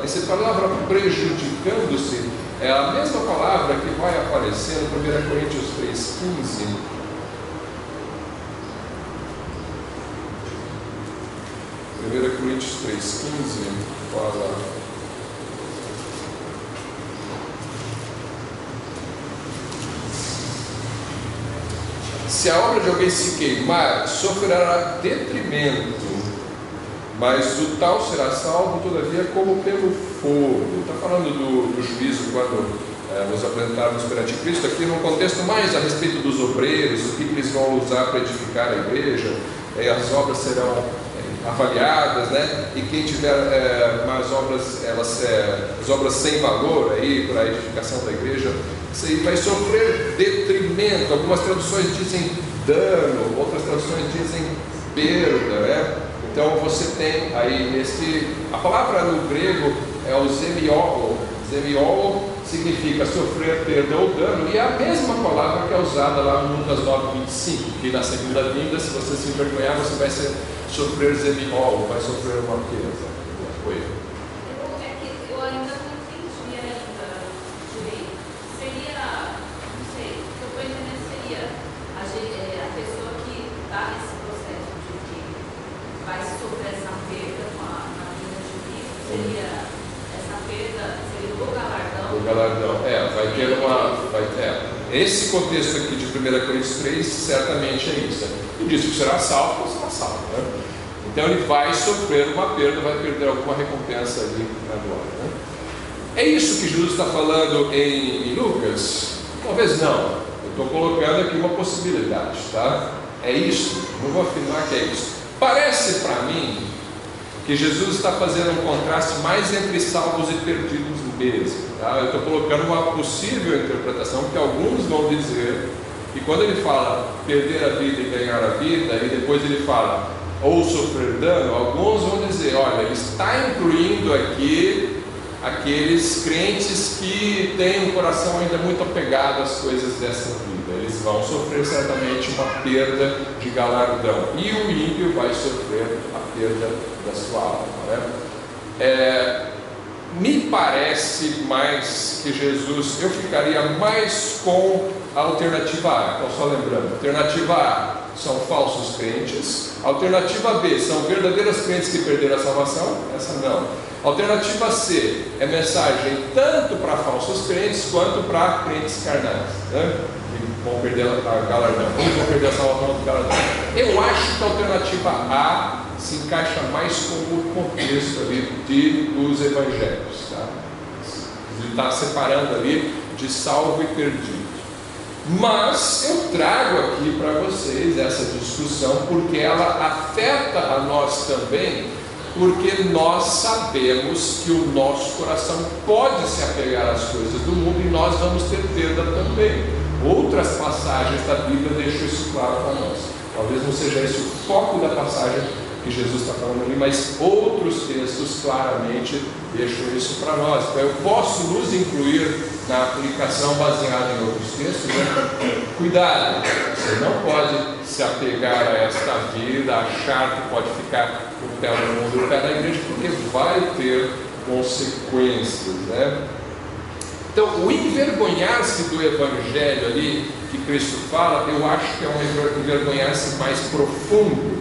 Essa palavra prejudicando-se é a mesma palavra que vai aparecer no 1 Coríntios 3,15. 1 Coríntios 3,15 fala: se a obra de alguém se queimar, sofrerá detrimento, mas o tal será salvo, todavia, como pelo fogo. Está falando do juízo quando nos apresentarmos perante Cristo, aqui num contexto mais a respeito dos obreiros, o que eles vão usar para edificar a igreja, as obras serão avaliadas, né? E quem tiver mais obras, as obras sem valor aí para a edificação da igreja, isso aí vai sofrer detrimento. Algumas traduções dizem dano, outras traduções dizem perda, né? Então você tem aí a palavra no grego é o zemiolo. Zemiolo significa sofrer perda ou dano, e é a mesma palavra que é usada lá no Lucas 9:25, que na segunda vinda, se você se envergonhar, você vai sofrer zemiolo, vai sofrer uma perda. Oi. Eu ainda não entendi direito. Seria, não sei, o que eu estou entendendo seria a pessoa que está nesse processo de que vai sofrer essa perda na vida de Cristo, seria essa perda, seria o galardão. O galardão, vai ter esse contexto aqui de 1 Coríntios 3 certamente é isso. E diz que será salvo, será salvo, né? Então ele vai sofrer uma perda, vai perder alguma recompensa ali na glória, né? É isso que Jesus está falando em Lucas? Talvez não. Eu estou colocando aqui uma possibilidade, tá? É isso, não vou afirmar que é isso. Parece para mim que Jesus está fazendo um contraste mais entre salvos e perdidos mesmo, tá? Eu estou colocando uma possível interpretação, que alguns vão dizer que quando ele fala perder a vida e ganhar a vida, e depois ele fala ou sofrer dano, alguns vão dizer, olha, ele está incluindo aqui aqueles crentes que têm um coração ainda muito apegado às coisas dessa vida. Eles vão sofrer certamente uma perda de galardão, e o ímpio vai sofrer a perda da sua alma, né? Me parece mais que Jesus, eu ficaria mais com a alternativa A. Então, só lembrando, alternativa A são falsos crentes, alternativa B são verdadeiros crentes que perderam a salvação, essa não. Alternativa C é mensagem tanto para falsos crentes quanto para crentes carnais, né? Que vão perder a galardão, vão perder a salvação do galardão. Eu acho que a alternativa A se encaixa mais com o contexto ali dos evangelhos, tá? Ele está separando ali de salvo e perdido. Mas eu trago aqui para vocês essa discussão porque ela afeta a nós também, porque nós sabemos que o nosso coração pode se apegar às coisas do mundo e nós vamos ter perda também. Outras passagens da Bíblia deixam isso claro para nós. Talvez não seja esse o foco da passagem que Jesus está falando ali, mas outros textos claramente deixam isso para nós. Então eu posso nos incluir na aplicação baseada em outros textos, né? Cuidado, você não pode se apegar a esta vida, achar que pode ficar o pé no mundo e o pé na igreja, porque vai ter consequências, né? Então, o envergonhar-se do Evangelho ali que Cristo fala, eu acho que é um envergonhar-se mais profundo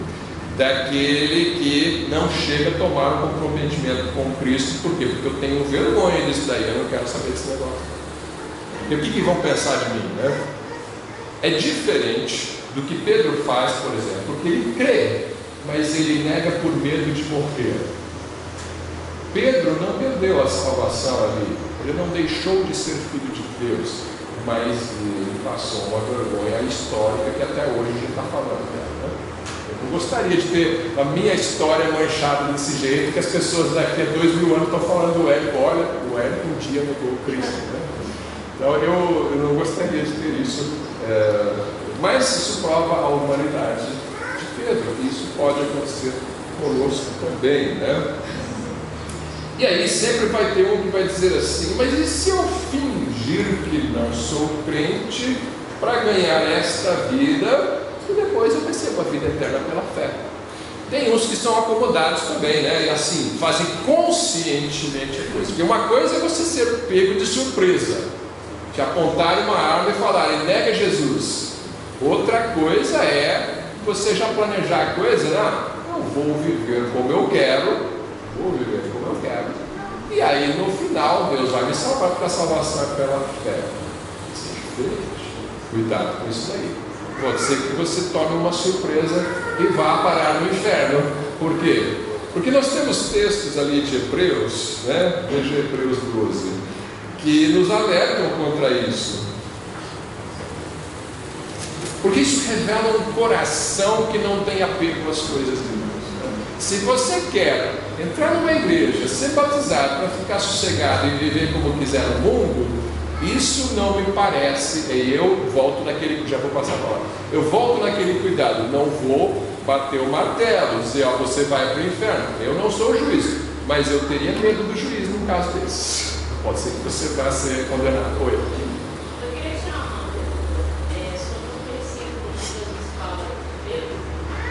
daquele que não chega a tomar um comprometimento com Cristo. Por quê? Porque eu tenho vergonha disso daí, eu não quero saber desse negócio. E o que vão pensar de mim, né? É diferente do que Pedro faz, por exemplo, porque ele crê, mas ele nega por medo de morrer. Pedro não perdeu a salvação ali, ele não deixou de ser filho de Deus, mas ele passou uma vergonha histórica que até hoje a gente está falando dela, né? Eu gostaria de ter a minha história manchada desse jeito, que as pessoas daqui a 2000 anos estão falando do Hélio, olha, o Hélio um dia mudou Cristo, né? Então eu não gostaria de ter isso, mas isso prova a humanidade de Pedro, e isso pode acontecer conosco também, né? E aí sempre vai ter um que vai dizer assim, mas e se eu fingir que não sou crente para ganhar esta vida e depois eu recebo a vida eterna pela fé? Tem uns que são acomodados também, né? E assim, fazem conscientemente a coisa. Porque uma coisa é você ser pego de surpresa, te apontarem uma arma e falarem, nega Jesus. Outra coisa é você já planejar a coisa, né? Eu vou viver como eu quero, e aí no final Deus vai me salvar, porque a salvação é pela fé. Seja diferente, cuidado com isso aí. Pode ser que você tome uma surpresa e vá parar no inferno. Por quê? Porque nós temos textos ali de Hebreus, né? Veja Hebreus 12, que nos alertam contra isso. Porque isso revela um coração que não tem apego às coisas de Deus. Se você quer entrar numa igreja, ser batizado para ficar sossegado e viver como quiser no mundo, isso não me parece. E eu volto naquele, já vou passar a palavra, eu volto naquele cuidado, não vou bater o martelo, dizer, ó, você vai para o inferno. Eu não sou o juiz, mas eu teria medo do juiz num caso desse. Pode ser que você vá ser condenado. Oi. Eu queria tirar uma dúvida sobre um versículo que Jesus fala de Pedro,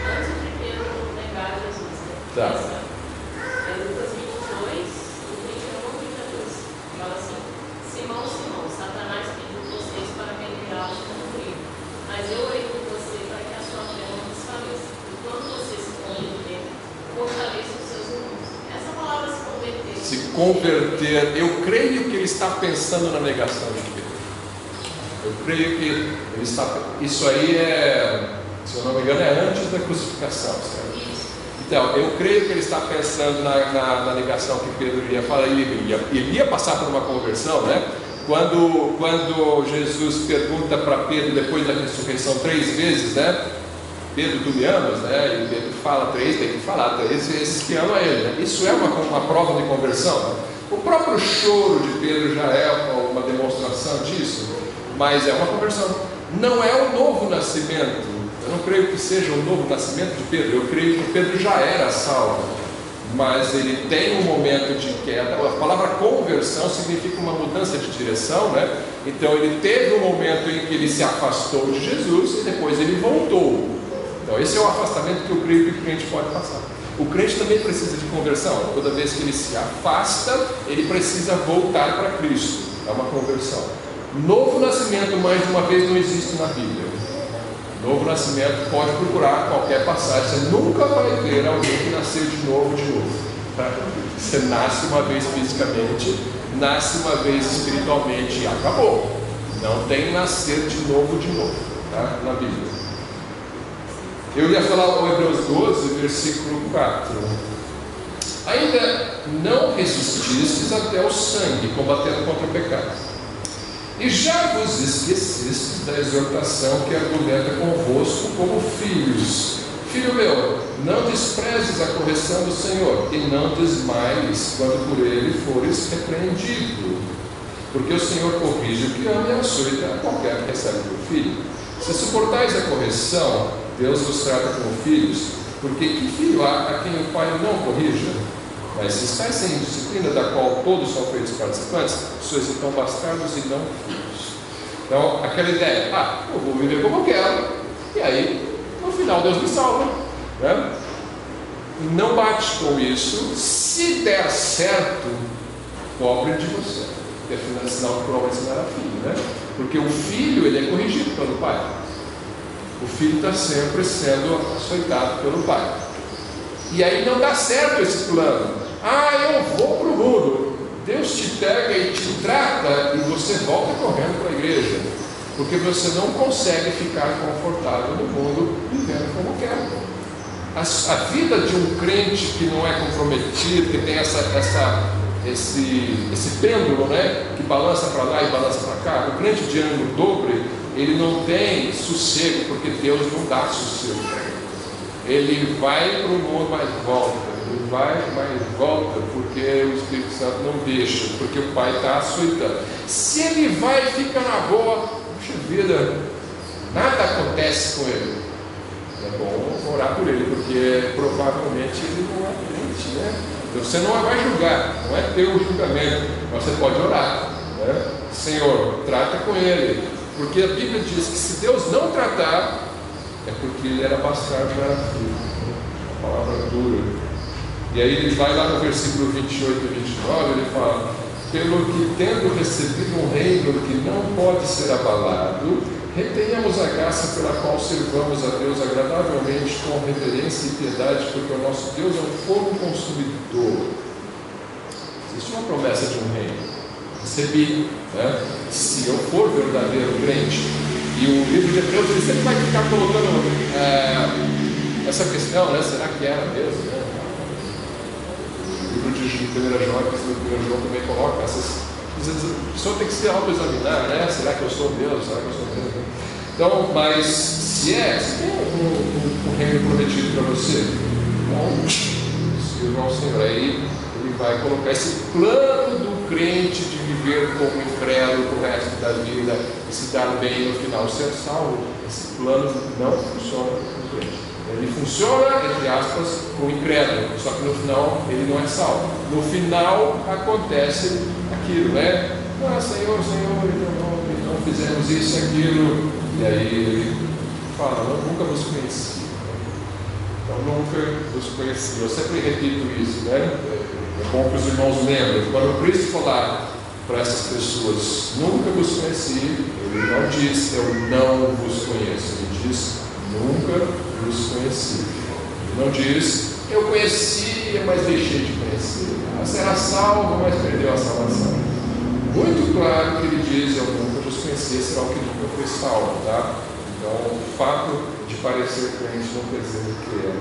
antes de Pedro negar Jesus. Tá. Lucas 22, do 31 ao 32. Fala assim: Simão, Simão, Satanás pediu vocês para vendê-los como trigo, mas eu orei por você para que a sua fé não desfaleça. E quando você se converter, fortaleça os seus irmãos. Essa palavra se converter. Se converter, eu creio que ele está pensando na negação de Pedro. Eu creio que ele está. Isso aí se eu não me engano, é antes da crucificação, certo? Então, eu creio que ele está pensando na negação que Pedro iria falar. Ele ia passar por uma conversão, né? Quando Jesus pergunta para Pedro, depois da ressurreição, 3 vezes, né? Pedro, tu me amas, né? E Pedro fala 3, tem que falar 3 vezes que ama ele, né? Isso é uma prova de conversão, né? O próprio choro de Pedro já é uma demonstração disso, mas é uma conversão. Não é um novo nascimento. Eu não creio que seja um novo nascimento de Pedro. Eu creio que Pedro já era salvo, mas ele tem um momento de queda. A palavra conversão significa uma mudança de direção, né? Então ele teve um momento em que ele se afastou de Jesus e depois ele voltou. Então esse é o afastamento que eu creio que o crente pode passar. O crente também precisa de conversão. Toda vez que ele se afasta, ele precisa voltar para Cristo. É uma conversão. Novo nascimento, mais de uma vez, não existe na Bíblia. Novo nascimento, pode procurar qualquer passagem. Você nunca vai ver alguém que nasceu de novo. Tá? Você nasce uma vez fisicamente, nasce uma vez espiritualmente e acabou. Não tem nascer de novo, tá? Na Bíblia. Eu ia falar o Hebreus 12, versículo 4. Ainda não resististes até o sangue, combatendo contra o pecado. E já vos esquecistes da exortação que argumenta convosco como filhos. Filho meu, não desprezes a correção do Senhor, e não desmaies quando por ele fores repreendido. Porque o Senhor corrige o que ama e açoita a qualquer que recebe por filho. Se suportais a correção, Deus vos trata como filhos, porque que filho há a quem o pai não corrija? Mas se estáis sem disciplina, da qual todos são feitos participantes, sois então bastardos e não filhos. Então, aquela ideia, eu vou viver como eu quero, e aí, no final, Deus me salva, né? Não bate com isso. Se der certo, pobre de você, porque afinal, sinal que prova ensinar a filho, né? Porque o filho, ele é corrigido pelo pai. O filho está sempre sendo açoitado pelo pai. E aí não dá certo esse plano. Eu vou para o mundo. Deus te pega e te trata e você volta correndo para a igreja. Porque você não consegue ficar confortável no mundo vivendo como quer. A vida de um crente que não é comprometido, que tem esse pêndulo, né, que balança para lá e balança para cá, o crente de ânimo dobre, ele não tem sossego, porque Deus não dá sossego para ele. Ele vai para o mundo, mas volta. Ele vai, mas volta, porque o Espírito Santo não deixa, porque o Pai está açoitando. Se ele vai e fica na boa, puxa vida, nada acontece com ele. É bom orar por ele, porque provavelmente ele não é crente, né? Então você não vai julgar, não é teu julgamento, mas você pode orar, né? Senhor, trata com ele, porque a Bíblia diz que se Deus não tratar, é porque ele era bastardo, não era filho. Uma palavra dura. E aí ele vai lá no versículo 28 e 29, ele fala: pelo que tendo recebido um reino que não pode ser abalado, retenhamos a graça pela qual servamos a Deus agradavelmente com reverência e piedade, porque o nosso Deus é um fogo consumidor. Existe uma promessa de um reino. Recebi, né? Se eu for verdadeiro crente. E o livro de Hebreus ele sempre vai ficar colocando essa questão, né? Será que era mesmo? Né? 1 João, também coloca essas. A pessoa tem que se autoexaminar, né? Será que eu sou Deus? Será que eu sou Deus? Então, mas se tem um reino prometido para você, então, sirva ao Senhor. Aí ele vai colocar esse plano do crente de viver como incrédulo o resto da vida e se dar bem no final, ser salvo. Esse plano não funciona com o crente. Ele funciona, entre aspas, com o incrédulo, só que no final ele não é salvo. No final acontece aquilo, né? Ah, Senhor, não fizemos isso e aquilo. E aí ele fala, nunca vos conheci. Então, nunca vos conheci. Eu sempre repito isso, né? É bom que os irmãos lembrem. Quando Cristo falar para essas pessoas, nunca vos conheci, ele não diz, eu não vos conheço. Ele diz, nunca vos conheci. Ele não diz, eu conhecia, mas deixei de conhecer. Será salvo, mas perdeu a salvação. Muito claro que ele diz, eu nunca vos conheci, será o que nunca foi salvo, tá? Então, o fato de parecer crente não quer dizer que é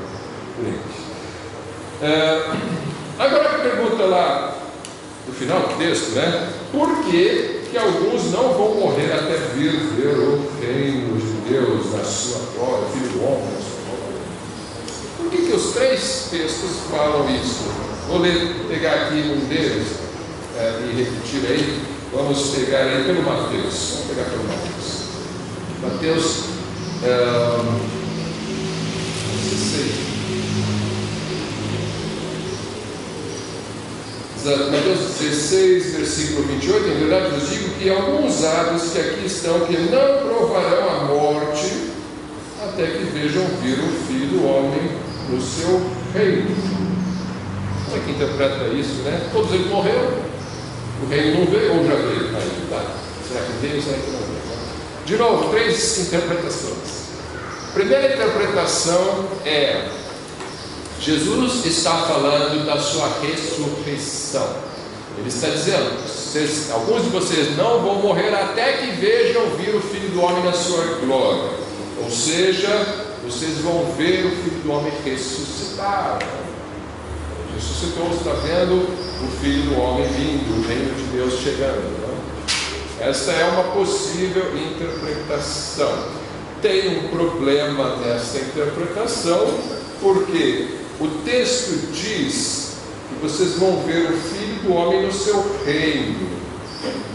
crente. Agora a pergunta lá no final do texto, né? Por que alguns não vão morrer até vir ver o reino de Deus na sua glória, filho do homem na sua glória? Por que os três textos falam isso? Vou pegar aqui um deles e repetir aí. Vamos pegar aí pelo Mateus. Vamos pegar pelo Mateus. Mateus 16. Mateus 16, versículo 28, em verdade vos digo que alguns hábitos que aqui estão, que não provarão a morte, até que vejam vir o Filho do Homem no seu reino. Como é que interpreta isso, né? Todos eles morreram, o reino não veio, ou já veio? Aí, tá. Será que veio, será que não veio? De novo, três interpretações. A primeira interpretação é: Jesus está falando da sua ressurreição. Ele está dizendo, alguns de vocês não vão morrer até que vejam vir o Filho do Homem na sua glória. Ou seja, vocês vão ver o Filho do Homem ressuscitar. Ressuscitou, está vendo o Filho do Homem vindo, o reino de Deus chegando. Não? Essa é uma possível interpretação. Tem um problema nessa interpretação, porque o texto diz que vocês vão ver o Filho do Homem no seu reino.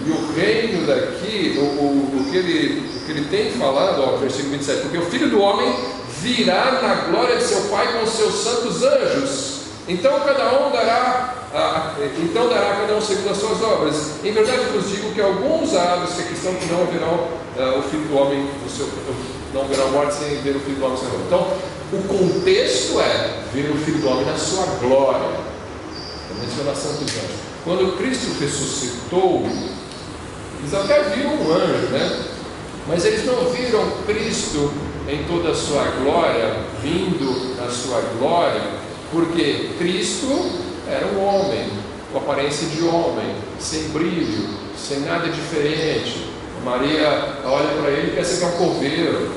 E o reino daqui, o que ele tem falado, ó, versículo 27, porque o Filho do Homem virá na glória de seu Pai com os seus santos anjos. Então cada um dará cada um segundo as suas obras. Em verdade eu vos digo que alguns hábitos que aqui estão que não verão o Filho do Homem no seu, não verão morte sem ver o Filho do Homem no seu reino. Então, o contexto é ver o Filho do Homem na sua glória. A mencionação dos anjos. Quando Cristo ressuscitou, eles até viram um anjo, né? Mas eles não viram Cristo em toda a sua glória, vindo na sua glória, porque Cristo era um homem, com aparência de homem, sem brilho, sem nada diferente. Maria olha para ele e pensa que é um cordeiro.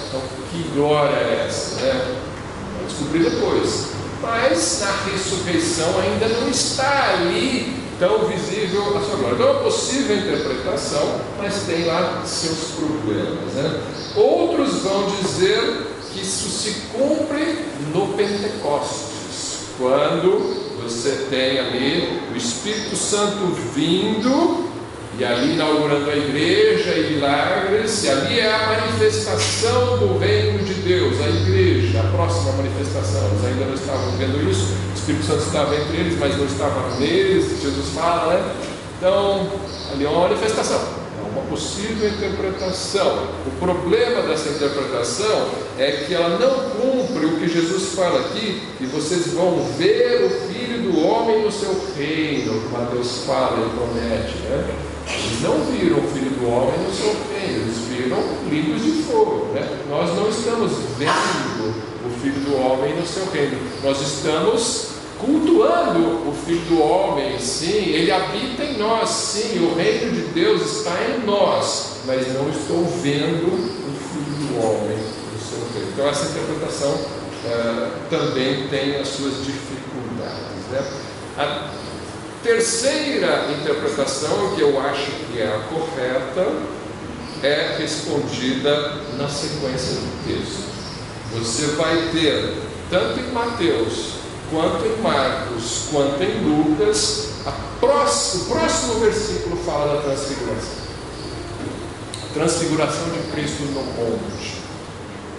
Então, que glória é essa? Vai descobrir depois. Mas na ressurreição ainda não está ali tão visível a sua glória. Então é uma possível interpretação, mas tem lá seus problemas. Outros vão dizer que isso se cumpre no Pentecostes, quando você tem ali o Espírito Santo vindo e ali inaugurando a igreja e milagres, e ali é a manifestação do reino de Deus, a igreja, a próxima manifestação. Eles ainda não estavam vendo isso, o Espírito Santo estava entre eles, mas não estava neles. Jesus fala, né? Então, ali é uma manifestação, é uma possível interpretação. O problema dessa interpretação é que ela não cumpre o que Jesus fala aqui, que vocês vão ver o Filho do Homem no seu reino, que Mateus fala, ele promete, né? Eles não viram o Filho do Homem no seu reino, eles viram línguas de fogo, né? Nós não estamos vendo o Filho do Homem no seu reino, nós estamos cultuando o Filho do Homem, sim, ele habita em nós, sim, o reino de Deus está em nós, mas não estou vendo o Filho do Homem no seu reino. Então essa interpretação também tem as suas dificuldades, né? A terceira interpretação, que eu acho que é a correta, é respondida na sequência do texto. Você vai ter, tanto em Mateus, quanto em Marcos, quanto em Lucas, o próximo versículo fala da transfiguração. Transfiguração de Cristo no monte.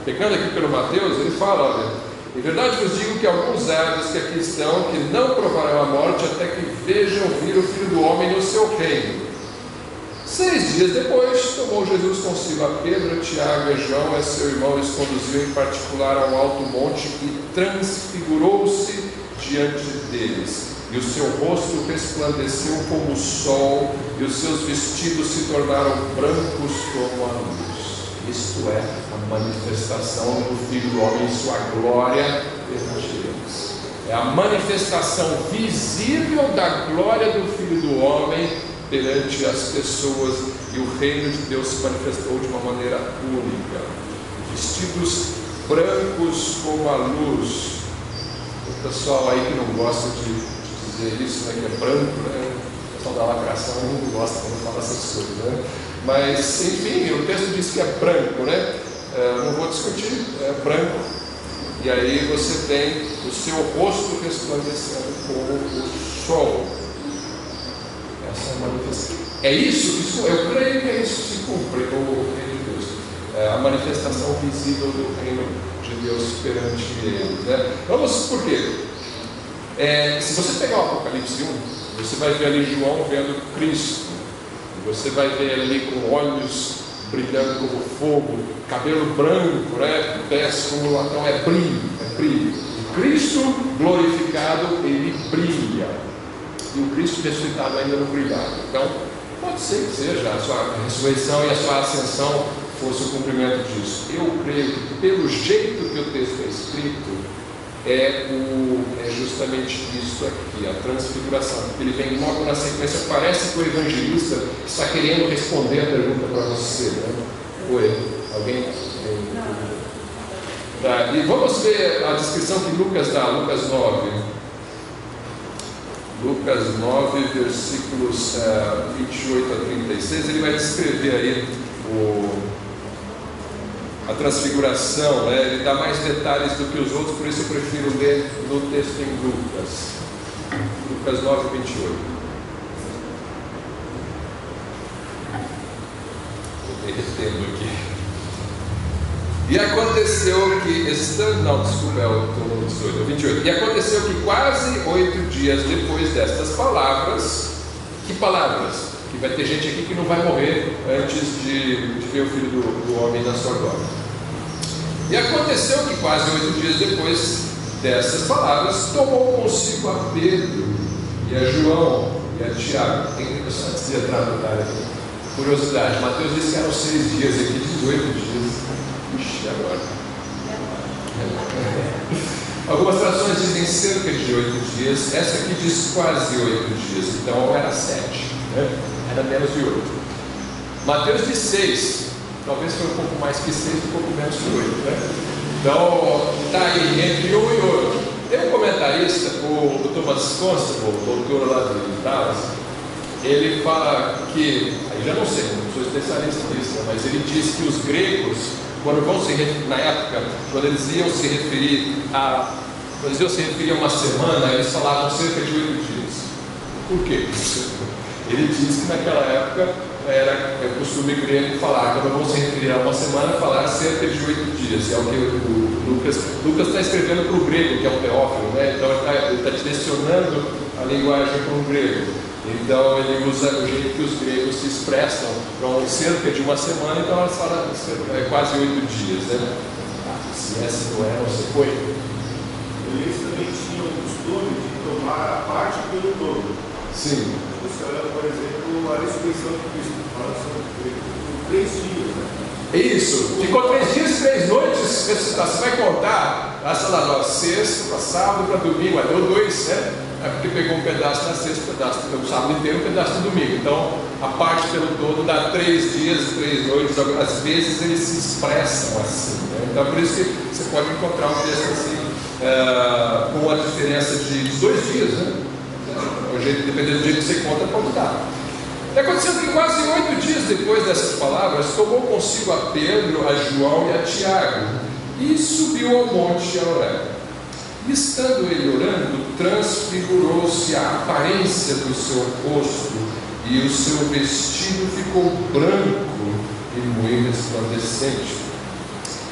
Pegando aqui pelo Mateus, ele fala, olha, em verdade vos digo que alguns há que aqui estão, que não provarão a morte até que vejam vir o Filho do Homem no seu reino. 6 dias depois, tomou Jesus consigo a Pedro, Tiago e João, seu irmão, e os conduziu em particular ao alto monte e transfigurou-se diante deles. E o seu rosto resplandeceu como o sol, e os seus vestidos se tornaram brancos como a luz. Isto é a manifestação do Filho do Homem em sua glória perante Deus. É a manifestação visível da glória do Filho do Homem perante as pessoas, e o reino de Deus se manifestou de uma maneira única. Vestidos brancos como a luz. O pessoal aí que não gosta de dizer isso, né, que é branco, né? O pessoal da lacração não gosta quando fala essas coisas, né? Mas, enfim, o texto diz que é branco, né? Não vou discutir, é branco. E aí você tem o seu rosto resplandecendo como o sol. Essa é a manifestação. É isso, eu creio que é isso que se cumpre o reino de Deus. É a manifestação visível do reino de Deus perante ele, né? Vamos, por quê? Se você pegar o Apocalipse 1, você vai ver ali João vendo Cristo. Você vai ver ali com olhos brilhando como fogo, cabelo branco, né? Pés como latão, é brilho, é brilho. O Cristo glorificado, ele brilha. E o Cristo ressuscitado ainda não brilhava. Então, pode ser que seja a sua ressurreição e a sua ascensão fosse o cumprimento disso. Eu creio que pelo jeito que o texto é escrito, é justamente isso aqui, a transfiguração. Ele vem logo na sequência. Parece que o evangelista está querendo responder a pergunta para você, né? Oi, alguém? Tá, e vamos ver a descrição que Lucas dá, Lucas 9. Lucas 9, versículos 28 a 36, ele vai descrever aí a transfiguração, né? Ele dá mais detalhes do que os outros, por isso eu prefiro ler no texto em Lucas. Lucas 9, 28. Estou derretendo aqui. E aconteceu que, não, desculpa, é o 18, 28. E aconteceu que quase 8 dias depois destas palavras, que palavras? Que vai ter gente aqui que não vai morrer antes de ver o Filho do Homem na sua glória. E aconteceu que quase 8 dias depois dessas palavras, tomou consigo a Pedro e a João e a Tiago. Antes de entrar no detalhe aqui, curiosidade, Mateus disse que eram 6 dias, aqui 18 dias. Ixi, agora. Algumas traduções dizem cerca de 8 dias, essa aqui diz quase 8 dias, então era 7, né? Era menos de 8. Mateus diz 6, talvez foi um pouco mais que 6, um pouco menos que 8, né? Então, está aí entre um e outro. Tem um comentarista, o Thomas Constable, doutor lá de Dallas, ele fala que, aí já não sei, não sou especialista nisso, né? Mas ele diz que os gregos, quando vão se referir, na época, quando eles iam se referir a uma semana, eles falavam cerca de 8 dias. Por quê? Ele diz que naquela época era costume grego falar, quando vão se referir a uma semana, falar cerca de 8 dias. É o que o Lucas está escrevendo para o grego, que é o Teófilo, né? Então ele está direcionando a linguagem para o grego. Então ele usa o jeito que os gregos se expressam, então cerca de uma semana, então elas falam quase 8 dias, né? Se essa não é, não se foi. Eles também tinham o costume de tomar a parte pelo todo. Sim. Por exemplo, a ressurreição de Cristo, fala sobre 3 dias, né? Isso, ficou 3 dias e 3 noites ressuscitar. Você vai contar, sei lá, sexta, para sábado, para domingo, deu 2, né? É porque pegou um pedaço na sexta, um pedaço no sábado inteiro, um pedaço no domingo. Então, a parte pelo todo dá 3 dias e 3 noites. Às vezes eles se expressam assim, né? Então, por isso que você pode encontrar um texto assim, com a diferença de 2 dias, né? dependendo do jeito que você conta, pode dar. E aconteceu que quase 8 dias depois dessas palavras, tomou consigo a Pedro, a João e a Tiago, e subiu ao monte a orar. E estando ele orando, transfigurou-se a aparência do seu rosto, e o seu vestido ficou branco e muito resplandecente.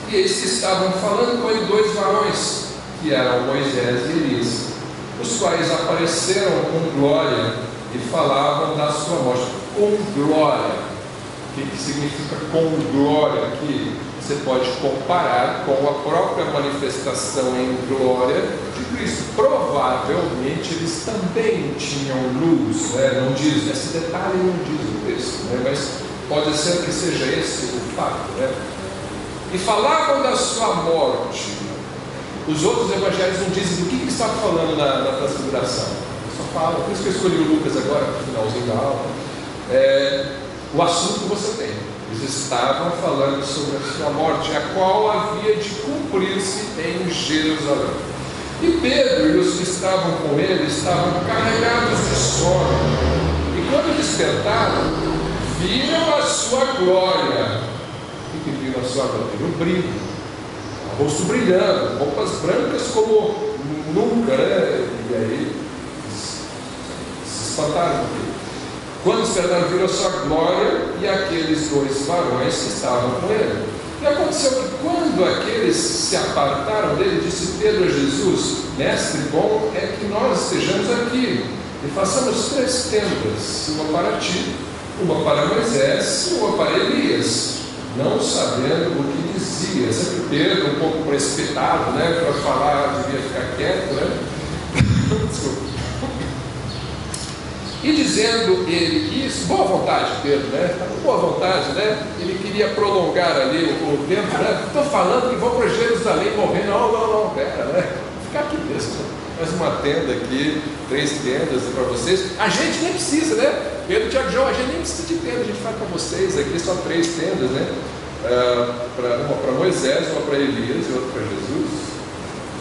E eis que estavam falando com ele 2 varões, que eram Moisés e Elias, os quais apareceram com glória e falavam da sua morte. Com glória. O que significa com glória aqui? Você pode comparar com a própria manifestação em glória de Cristo. Provavelmente eles também tinham luz, né? Não diz, esse detalhe não diz o texto, né? Mas pode ser que seja esse o fato, né? E falavam da sua morte. Os outros evangelhos não dizem do que está falando na transfiguração. Só falam, por isso que eu escolhi o Lucas agora, no finalzinho da aula. O assunto você tem. Eles estavam falando sobre a sua morte, a qual havia de cumprir-se em Jerusalém. E Pedro e os que estavam com ele estavam carregados de sono. E quando despertaram, viram a sua glória. O que viram a sua glória? Viram o brilho, o rosto brilhando, roupas brancas como nunca, né? E aí se espantaram com ele. Quando despertaram, viram a sua glória e aqueles 2 varões que estavam com ele. E aconteceu que quando aqueles se apartaram dele, disse Pedro a Jesus: Mestre, bom é que nós estejamos aqui e façamos 3 tendas, uma para ti, uma para Moisés e uma para Elias, não sabendo o que dizia. Sempre Pedro, um pouco precipitado, né, para falar, devia ficar quieto, né? Desculpa. E dizendo ele isso, boa vontade, Pedro, né? Estava com boa vontade, né? Ele queria prolongar ali o tempo, né? Estou falando que vão para Jerusalém morrer. Não, pera, né? Vou ficar aqui mesmo. Mais uma tenda aqui, 3 tendas para vocês. A gente nem precisa, né? Pedro, Tiago, João, a gente nem precisa de tenda, a gente faz para vocês aqui só 3 tendas, né? Uma para Moisés, uma para Elias e outra para Jesus.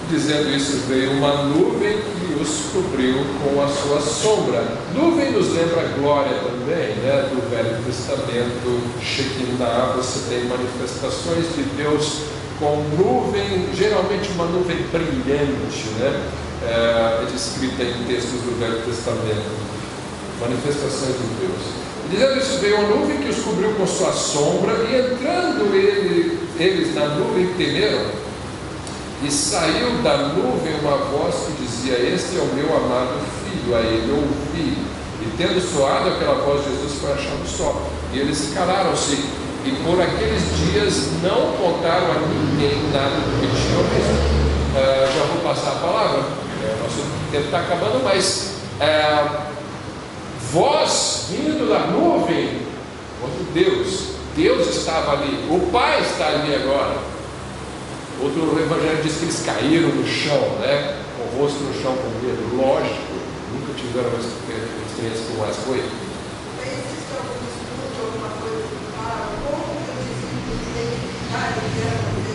Dizendo isso, veio uma nuvem que os cobriu com a sua sombra. Nuvem nos lembra a glória também, né? Do Velho Testamento, Shekinah, você tem manifestações de Deus com nuvem, geralmente uma nuvem brilhante, né? É descrita em textos do Velho Testamento, manifestações de Deus. Dizendo isso, veio uma nuvem que os cobriu com sua sombra, e entrando eles na nuvem temeram. E saiu da nuvem uma voz que dizia: Este é o meu amado filho, a ele ouvi. E tendo soado aquela voz, Jesus foi achado só. E eles calaram-se, e por aqueles dias não contaram a ninguém nada do que tinham visto. Já vou passar a palavra, nosso tempo está acabando, mas voz vindo da nuvem, voz de Deus estava ali, o Pai está ali agora. Outro evangelho diz que eles caíram no chão, né? Com o rosto no chão, com medo. Lógico, nunca tiveram uma experiência como essa. Foi? Existe algum estudo, alguma coisa que fala como que os discípulos identificaram que era o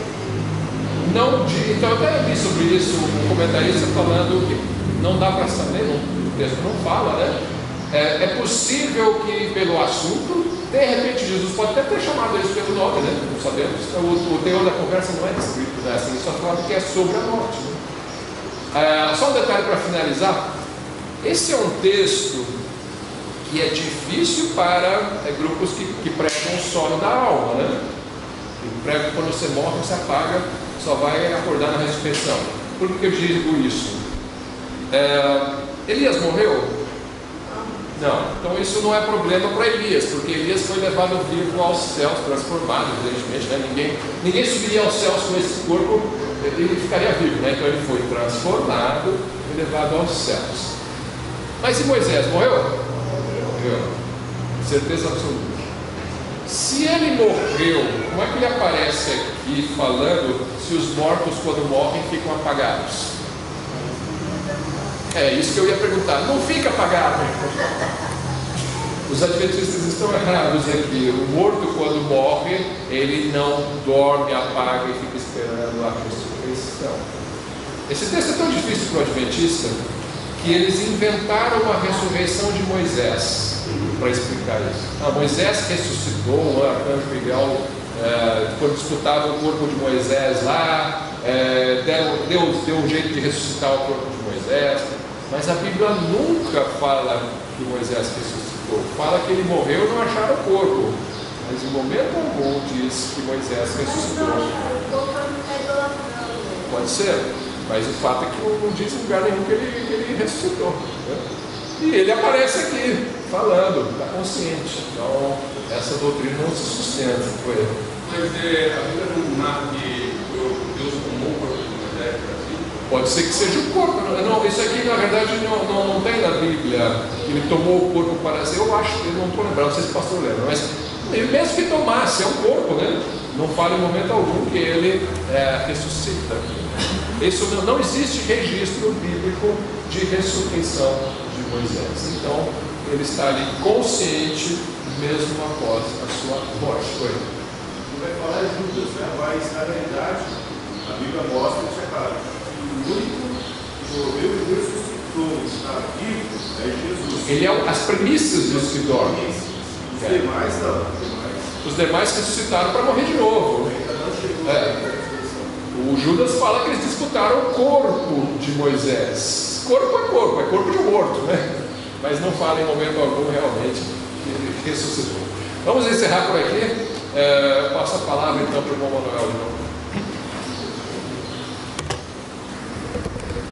Não, então eu até vi sobre isso um comentarista falando que não dá para saber, o texto não fala, né? É possível que pelo assunto, de repente Jesus pode até ter chamado eles pelo nome, né? Não sabemos. O teor da conversa não é descrito, né? Assim, só fala que é sobre a morte, né? Só um detalhe para finalizar. Esse é um texto que é difícil para grupos que pregam o sono da alma, né? Que pregam que quando você morre, você apaga, só vai acordar na ressurreição. Por que eu digo isso? Elias morreu? Não, então isso não é problema para Elias, porque Elias foi levado vivo aos céus, transformado, evidentemente, né? Ninguém subiria aos céus com esse corpo, ele ficaria vivo, né? Então ele foi transformado e levado aos céus. Mas e Moisés, morreu? Morreu, certeza absoluta. Se ele morreu, como é que ele aparece aqui falando se os mortos quando morrem ficam apagados? É isso que eu ia perguntar. Não fica apagado. Os adventistas estão errados aqui. O morto, quando morre, ele não dorme, apaga e fica esperando a ressurreição. Esse texto é tão difícil para o adventista que eles inventaram a ressurreição de Moisés para explicar isso. Moisés ressuscitou, o arcanjo Miguel, quando disputava o corpo de Moisés lá, deu um jeito de ressuscitar o corpo de Moisés, mas a Bíblia nunca fala que Moisés ressuscitou, fala que ele morreu e não acharam o corpo, mas em momento algum diz que Moisés ressuscitou. Pode ser, mas o fato é que não diz em lugar nenhum que ele ressuscitou, né? E ele aparece aqui falando, está consciente. Então essa doutrina não se sustenta com ele. Mas a Bíblia não narra que Deus tomou o corpo de Moisés para si? Pode ser que seja o corpo. Não, isso aqui na verdade não tem na Bíblia. Ele tomou o corpo para si. Eu acho que não estou lembrando, não sei se o pastor lembra, mas mesmo que tomasse, é um corpo, né? Não fala em momento algum que ele ressuscita. Isso não existe registro bíblico de ressurreição de Moisés. Então ele está ali consciente mesmo após a sua morte. Vai falar Judas, né? Mas na realidade a Bíblia mostra que o único que morreu e ressuscitou, está vivo, é Jesus. Ele é as premissas dos que dormem. Os demais não. Os demais ressuscitaram para morrer de novo. O Judas fala que eles disputaram o corpo de Moisés. Corpo, é corpo de morto, né? Mas não fala em momento algum realmente que ele ressuscitou. Vamos encerrar por aqui. Passo a palavra então para o irmão Manuel de novo.